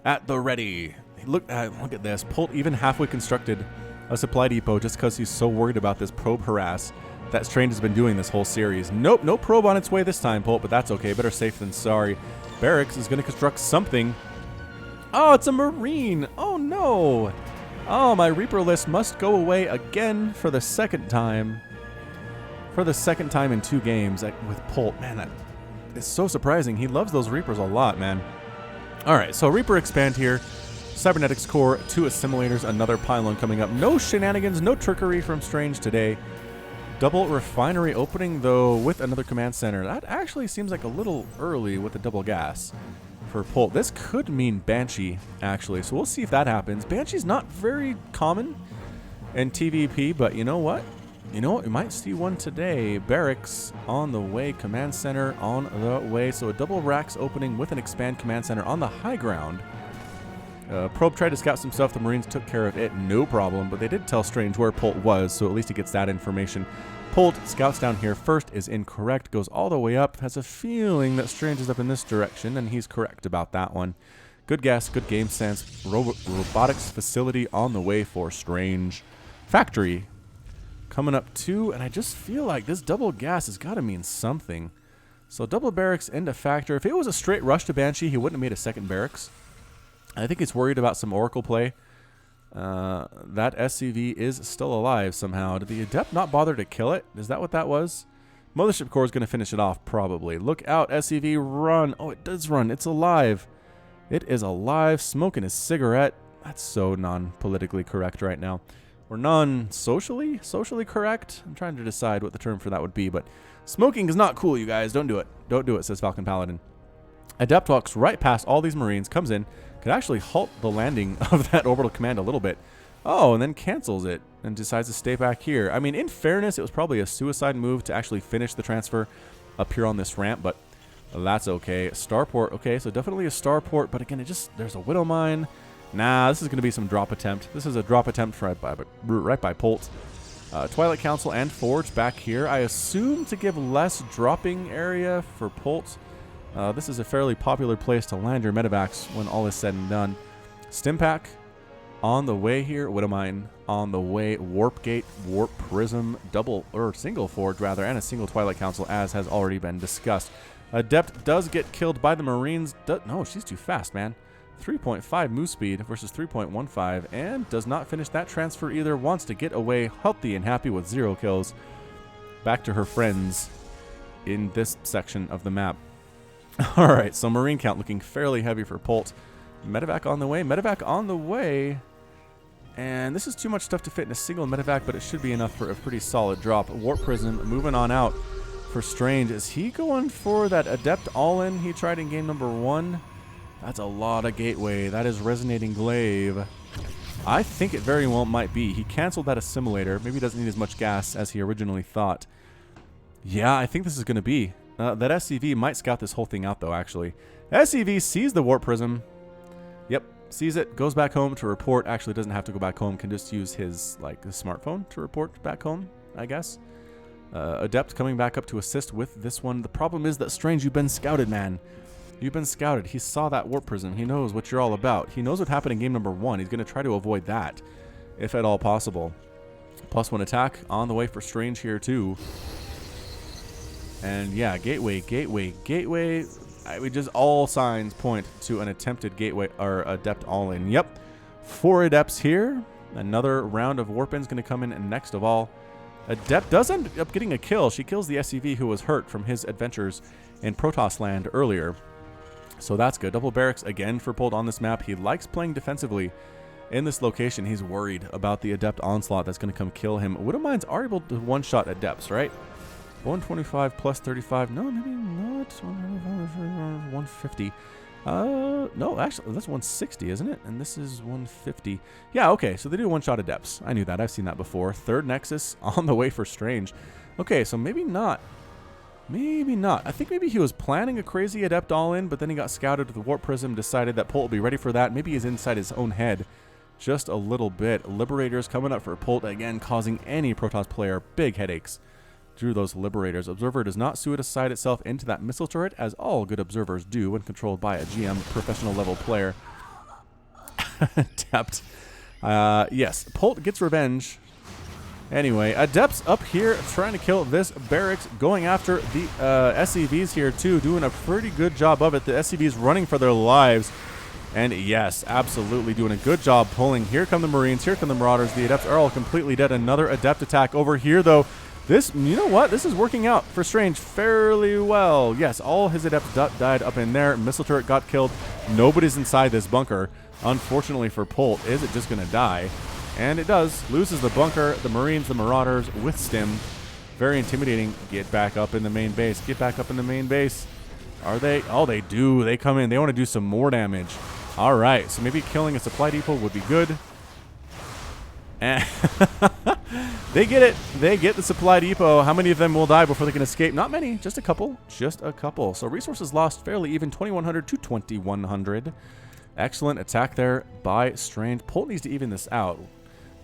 at the ready. Look at this. Polt even halfway constructed a supply depot just because he's so worried about this probe harass that Strange has been doing this whole series. Nope, no probe on its way this time, Polt, but that's okay. Better safe than sorry. Barracks is going to construct something. Oh, it's a Marine. Oh, no. Oh, my Reaper list must go away again for the second time. For the second time in 2 games with Polt. Man, that is so surprising. He loves those Reapers a lot, man. All right, so Reaper expand here. Cybernetics core, 2 assimilators, another pylon coming up. No shenanigans, no trickery from Strange today. Double refinery opening, though, with another command center. That actually seems like a little early with the double gas for Polt. This could mean Banshee, actually, so we'll see if that happens. Banshee's not very common in TVP, but you know what? You know what? We might see one today. Barracks on the way, command center on the way. So a double racks opening with an expand command center on the high ground. Probe tried to scout some stuff. The Marines took care of it, no problem, but they did tell Strange where Polt was, so at least he gets that information. Polt scouts down here first, is incorrect, goes all the way up, has a feeling that Strange is up in this direction, and he's correct about that one. Good guess, good game sense. Robotics facility on the way for Strange. Factory coming up too, and I just feel like this double gas has got to mean something. So double barracks into factory. If it was a straight rush to Banshee, he wouldn't have made a second barracks. I think he's worried about some Oracle play. That SCV is still alive somehow. Did the Adept not bother to kill it? Is that what that was? Mothership Core is going to finish it off, probably. Look out, SCV, run. Oh, it does run. It's alive. It is alive, smoking his cigarette. That's so non-politically correct right now. Or non-socially correct? I'm trying to decide what the term for that would be, but smoking is not cool, you guys. Don't do it. Don't do it, says Falcon Paladin. Adept walks right past all these Marines, comes in, could actually halt the landing of that orbital command a little bit. Oh, and then cancels it and decides to stay back here. I mean, in fairness, it was probably a suicide move to actually finish the transfer up here on this ramp, but that's okay. Starport, okay, so definitely a starport, but again, there's a Widow Mine. Nah, this is going to be some drop attempt. This is a drop attempt right by Polt. Twilight Council and Forge back here. I assume to give less dropping area for Polt. This is a fairly popular place to land your medevacs when all is said and done. Stimpack on the way here. Widow Mine on the way. Warp Gate, Warp Prism, single Forge rather, and a single Twilight Council, as has already been discussed. Adept does get killed by the Marines. No, she's too fast, man. 3.5 move speed versus 3.15, and does not finish that transfer either. Wants to get away healthy and happy with 0 kills. Back to her friends in this section of the map. Alright, so Marine count looking fairly heavy for Polt. Medevac on the way, Medevac on the way. And this is too much stuff to fit in a single Medevac, but it should be enough for a pretty solid drop. Warp Prism moving on out for Strange. Is he going for that Adept all-in he tried in game number 1? That's a lot of gateway. That is Resonating Glaive. I think it very well might be. He canceled that assimilator. Maybe he doesn't need as much gas as he originally thought. Yeah, I think this is going to be. That SCV might scout this whole thing out, though, actually. SCV sees the Warp Prism. Yep, sees it, goes back home to report. Actually, doesn't have to go back home. Can just use his, his smartphone to report back home, I guess. Adept coming back up to assist with this one. The problem is that Strange, you've been scouted, man. You've been scouted. He saw that warp prism. He knows what you're all about. He knows what happened in game number 1. He's going to try to avoid that, if at all possible. +1 attack on the way for Strange here, too. And yeah, gateway. Just all signs point to an attempted gateway or adept all-in. Yep. 4 adepts here. Another round of warp-ins going to come in next of all. Adept does end up getting a kill. She kills the SCV who was hurt from his adventures in Protoss land earlier. So that's good. Double barracks again for Polt on this map. He likes playing defensively in this location. He's worried about the adept onslaught that's going to come kill him. Widow Mines are able to one-shot adepts, right? 125 plus 35. No, maybe not. 150. No, actually, that's 160, isn't it? And this is 150. Yeah, okay, so they do one-shot adepts. I knew that. I've seen that before. Third Nexus on the way for Strange. Okay, so maybe not. Maybe not. I think maybe he was planning a crazy adept all-in, but then he got scouted with the Warp Prism, decided that Polt will be ready for that. Maybe he's inside his own head just a little bit. Liberators coming up for Polt, again, causing any Protoss player big headaches. Drew those Liberators. Observer does not suicide itself into that missile turret, as all good observers do when controlled by a GM professional level player. Adept. Yes, Polt gets revenge. Anyway, Adepts up here trying to kill this barracks, going after the SCVs here too, doing a pretty good job of it. The SCVs running for their lives. And yes, absolutely doing a good job pulling. Here come the Marines, here come the Marauders. The Adepts are all completely dead. Another Adept attack over here though. This, you know what? This is working out for Strange fairly well. Yes, all his Adepts died up in there. Missile turret got killed. Nobody's inside this bunker. Unfortunately for Polt, is it just going to die? And it does. Loses the bunker. The Marines, the Marauders with Stim. Very intimidating. Get back up in the main base. Get back up in the main base. Are they? Oh, they do. They come in. They want to do some more damage. All right. So maybe killing a supply depot would be good. And they get it. They get the supply depot. How many of them will die before they can escape? Not many. Just a couple. Just a couple. So resources lost fairly even. 2,100 to 2,100. Excellent attack there by Strange. Polt needs to even this out.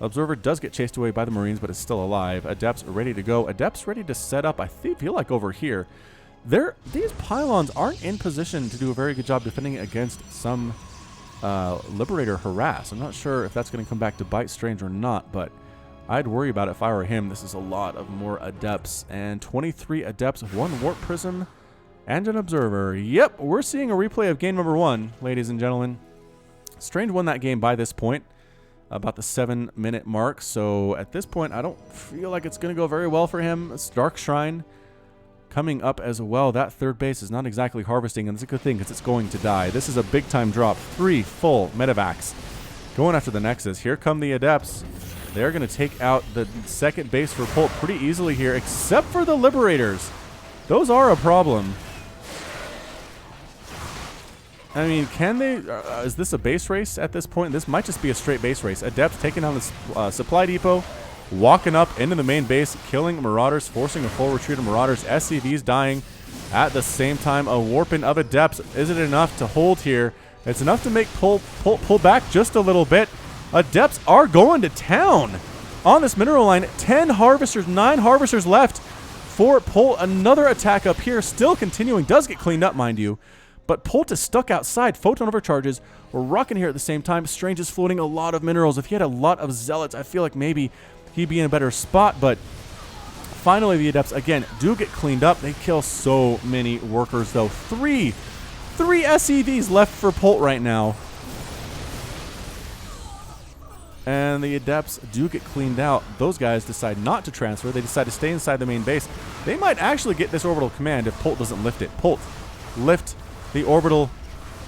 Observer does get chased away by the Marines, but is still alive. Adepts ready to go. Adepts ready to set up. I feel like over here. These pylons aren't in position to do a very good job defending against some Liberator harass. I'm not sure if that's going to come back to bite Strange or not, but I'd worry about it if I were him. This is a lot of more Adepts. And 23 Adepts, 1 Warp Prism, and an Observer. Yep, we're seeing a replay of game number 1, ladies and gentlemen. Strange won that game by this point, about the 7-minute mark. So at this point, I don't feel like it's going to go very well for him. Dark Shrine coming up as well. That third base is not exactly harvesting, and it's a good thing because it's going to die. This is a big-time drop. 3 full medevacs going after the Nexus. Here come the Adepts. They're going to take out the second base for Polt pretty easily here, except for the Liberators. Those are a problem. I mean, can they... is this a base race at this point? This might just be a straight base race. Adepts taking down the supply depot, walking up into the main base, killing Marauders, forcing a full retreat of Marauders. SCVs dying at the same time. A warping of Adepts. Is it enough to hold here? It's enough to make pull back just a little bit. Adepts are going to town on this mineral line. 10 harvesters, 9 harvesters left for Polt. Another attack up here, still continuing. Does get cleaned up, mind you. But Polt is stuck outside. Photon overcharges. We're rocking here at the same time. Strange is floating a lot of minerals. If he had a lot of zealots, I feel like maybe he'd be in a better spot. But finally, the Adepts, again, do get cleaned up. They kill so many workers, though. Three SCVs left for Polt right now. And the Adepts do get cleaned out. Those guys decide not to transfer. They decide to stay inside the main base. They might actually get this orbital command if Polt doesn't lift it. Polt, lift the orbital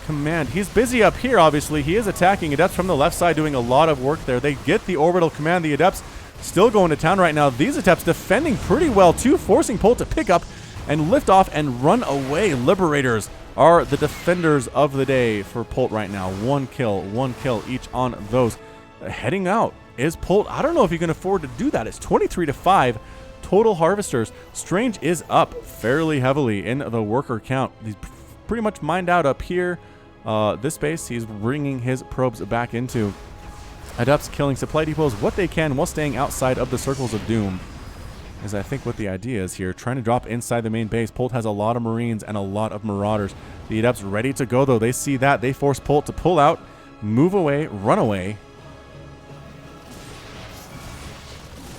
command. He's busy up here, obviously. He is attacking. Adepts from the left side doing a lot of work there. They get the orbital command. The Adepts still going to town right now. These Adepts defending pretty well, too, forcing Polt to pick up and lift off and run away. Liberators are the defenders of the day for Polt right now. One kill each on those. Heading out is Polt. I don't know if he can afford to do that. It's 23 to 5 total harvesters. Strange is up fairly heavily in the worker count. He's pretty much mined out up here. This base he's bringing his probes back into. Adepts killing supply depots what they can while staying outside of the circles of doom. is I think what the idea is here. Trying to drop inside the main base. Polt has a lot of Marines and a lot of Marauders. The Adepts ready to go, though. They see that. They force Polt to pull out, move away, run away.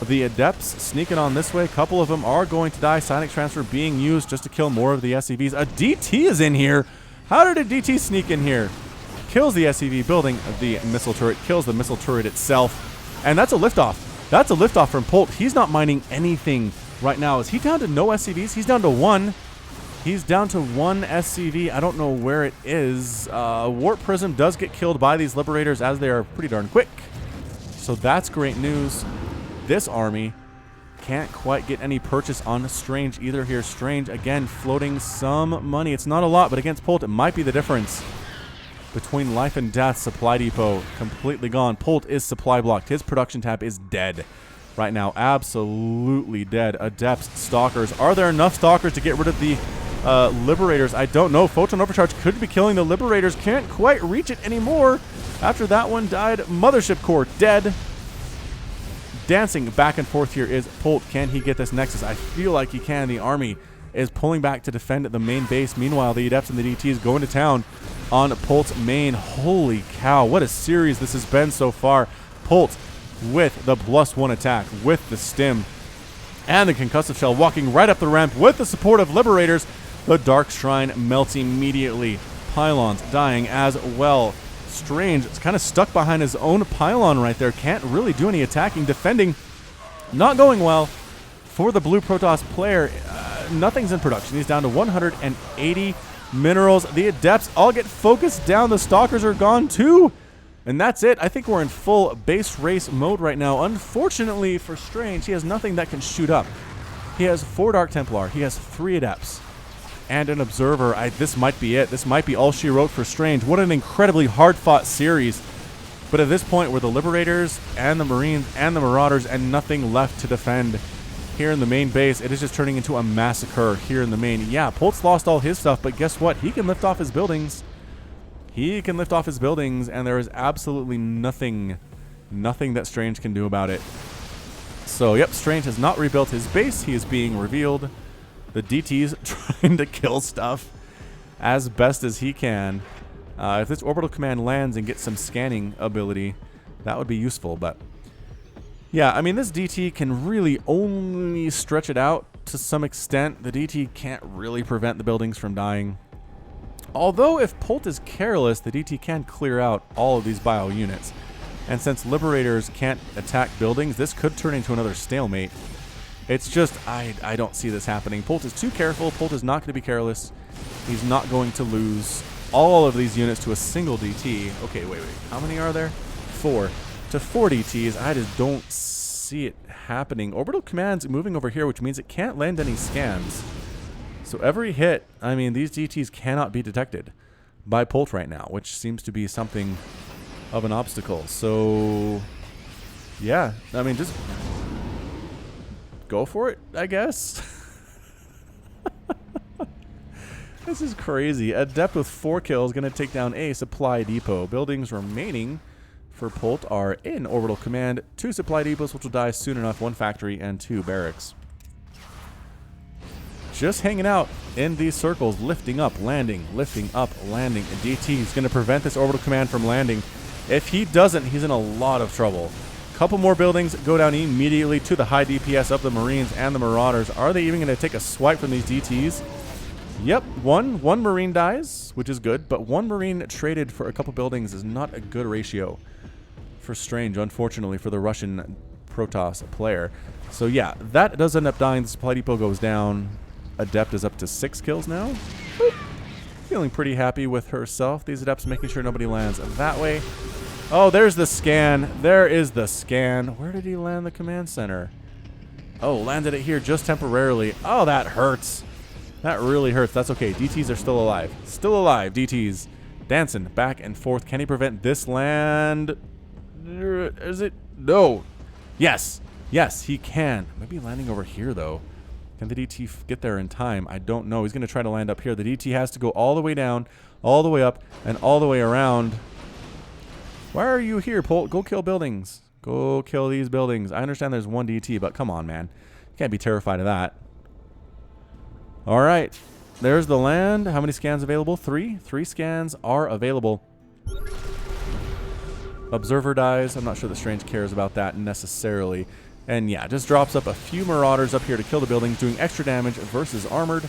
The Adepts sneaking on this way. A couple of them are going to die. Sonic Transfer being used just to kill more of the SCVs. A DT is in here. How did a DT sneak in here? Kills the SCV building the missile turret. Kills the missile turret itself. And that's a liftoff. That's a liftoff from Polt. He's not mining anything right now. Is he down to no SCVs? He's down to one. He's down to one SCV. I don't know where it is. Warp Prism does get killed by these Liberators as they are pretty darn quick. So that's great news. This army can't quite get any purchase on Strange either here. Strange, again, floating some money. It's not a lot, but against Polt, it might be the difference between life and death. Supply depot completely gone. Polt is supply blocked. His production tab is dead right now. Absolutely dead. Adepts, Stalkers. Are there enough Stalkers to get rid of the Liberators? I don't know. Photon Overcharge could be killing the Liberators. Can't quite reach it anymore. After that one died. Mothership Core dead. Dancing back and forth here is Polt. Can he get this Nexus? I feel like he can. The army is pulling back to defend the main base. Meanwhile, the Adepts and the DTs going to town on Polt's main. Holy cow, what a series this has been so far. Polt with the +1 attack, with the stim, and the concussive shell, walking right up the ramp with the support of Liberators. The Dark Shrine melts immediately. Pylons dying as well. Strange, it's kind of stuck behind his own pylon right there. Can't really do any attacking. Defending, not going well for the Blue Protoss player. Nothing's in production. He's down to 180 minerals. The Adepts all get focused down. The Stalkers are gone too. And that's it. I think we're in full base race mode right now. Unfortunately for Strange, he has nothing that can shoot up. He has 4 Dark Templar. He has 3 Adepts. And an Observer. This might be it. This might be all she wrote for Strange. What an incredibly hard-fought series. But at this point, we're the Liberators and the Marines and the Marauders and nothing left to defend here in the main base. It is just turning into a massacre here in the main. Yeah, Polt's lost all his stuff, but guess what? He can lift off his buildings. He can lift off his buildings, and there is absolutely nothing that Strange can do about it. So, yep, Strange has not rebuilt his base. He is being revealed. The DT's trying to kill stuff as best as he can. If this orbital command lands and gets some scanning ability, that would be useful. But yeah, I mean, this DT can really only stretch it out to some extent. The DT can't really prevent the buildings from dying. Although if Polt is careless, the DT can clear out all of these bio units. And since Liberators can't attack buildings, this could turn into another stalemate. It's just, I don't see this happening. Polt is too careful. Polt is not going to be careless. He's not going to lose all of these units to a single DT. Okay, wait. How many are there? 4. To 4 DTs. I just don't see it happening. Orbital command's moving over here, which means it can't land any scans. So every hit, I mean, these DTs cannot be detected by Polt right now, which seems to be something of an obstacle. So, yeah, I mean, just go for it, I guess. This is crazy. Adept with 4 kills, going to take down a supply depot. Buildings remaining for Polt are in orbital command. 2 supply depots, which will die soon enough. 1 factory and 2 barracks. Just hanging out in these circles, lifting up, landing, lifting up, landing. And DT is going to prevent this orbital command from landing. If he doesn't, he's in a lot of trouble. Couple more buildings go down immediately to the high DPS of the Marines and the Marauders. Are they even going to take a swipe from these DTs? Yep, one Marine dies, which is good, but 1 Marine traded for a couple buildings is not a good ratio for Strange, unfortunately, for the Russian Protoss player. So yeah, that does end up dying. The supply depot goes down. Adept is up to 6 kills now. Boop. Feeling pretty happy with herself. These Adepts making sure nobody lands that way. Oh, there's the scan. There is the scan. Where did he land the command center? Oh, landed it here just temporarily. Oh, that hurts. That really hurts. That's okay. DTs are still alive. Still alive, DTs. Dancing back and forth. Can he prevent this land? Is it? No. Yes. Yes, he can. Maybe landing over here, though. Can the DT get there in time? I don't know. He's going to try to land up here. The DT has to go all the way down, all the way up, and all the way around. Why are you here, Polt? Go kill buildings. Go kill these buildings. I understand there's 1 DT, but come on, man. You Can't be terrified of that. All right. There's the land. How many scans available? 3. 3 scans are available. Observer dies. I'm not sure that Strange cares about that necessarily. And yeah, just drops up a few Marauders up here to kill the buildings, doing extra damage versus armored,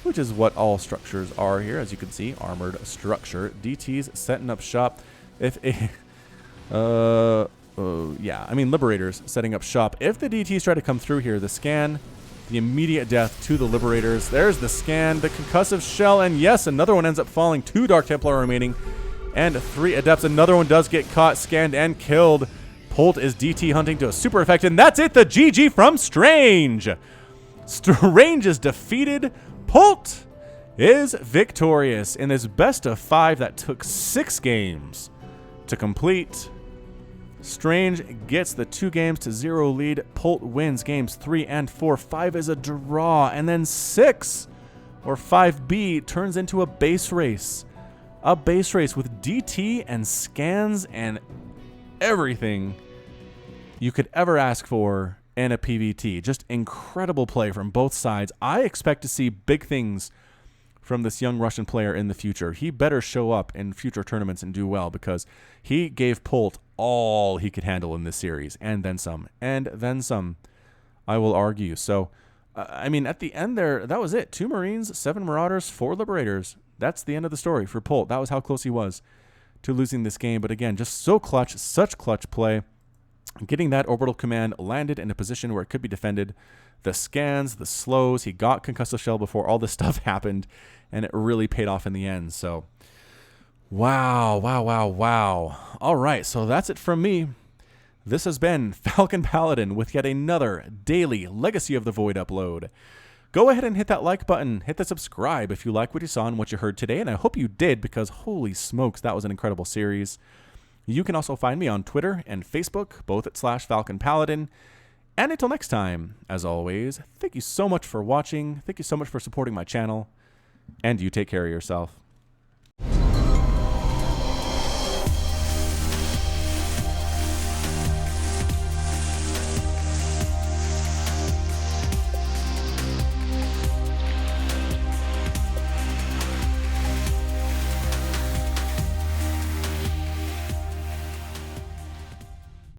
which is what all structures are here. As you can see, armored structure. DT's setting up shop. If a... yeah, I mean, Liberators setting up shop. If the DTs try to come through here, the scan, the immediate death to the Liberators. There's the scan, the concussive shell, and yes, another one ends up falling. 2 Dark Templar remaining, and 3 Adepts. Another one does get caught, scanned, and killed. Polt is DT hunting to a super effect, and that's it, the GG from Strange. Strange is defeated. Polt is victorious in this best of 5 that took 6 games to complete. Strange gets the 2 games to 0 lead. Polt wins games 3 and 4. 5 is a draw. And then 6, or 5B, turns into a base race. A base race with DT and scans and everything you could ever ask for in a PvT. Just incredible play from both sides. I expect to see big things from this young Russian player in the future. He better show up in future tournaments and do well, because he gave Polt all he could handle in this series, and then some, I will argue. So, I mean, at the end there, that was it. 2 Marines, 7 Marauders, 4 Liberators. That's the end of the story for Polt. That was how close he was to losing this game. But again, just so clutch, such clutch play. Getting that orbital command landed in a position where it could be defended. The scans, the slows, he got concussive shell before all this stuff happened, and it really paid off in the end. So, wow. All right, so that's it from me. This has been Falcon Paladin with yet another daily Legacy of the Void upload. Go ahead and hit that like button, hit the subscribe if you like what you saw and what you heard today, and I hope you did, because holy smokes, that was an incredible series. You can also find me on Twitter and Facebook, both at /Falcon Paladin. And until next time, as always, thank you so much for watching, thank you so much for supporting my channel, and you take care of yourself.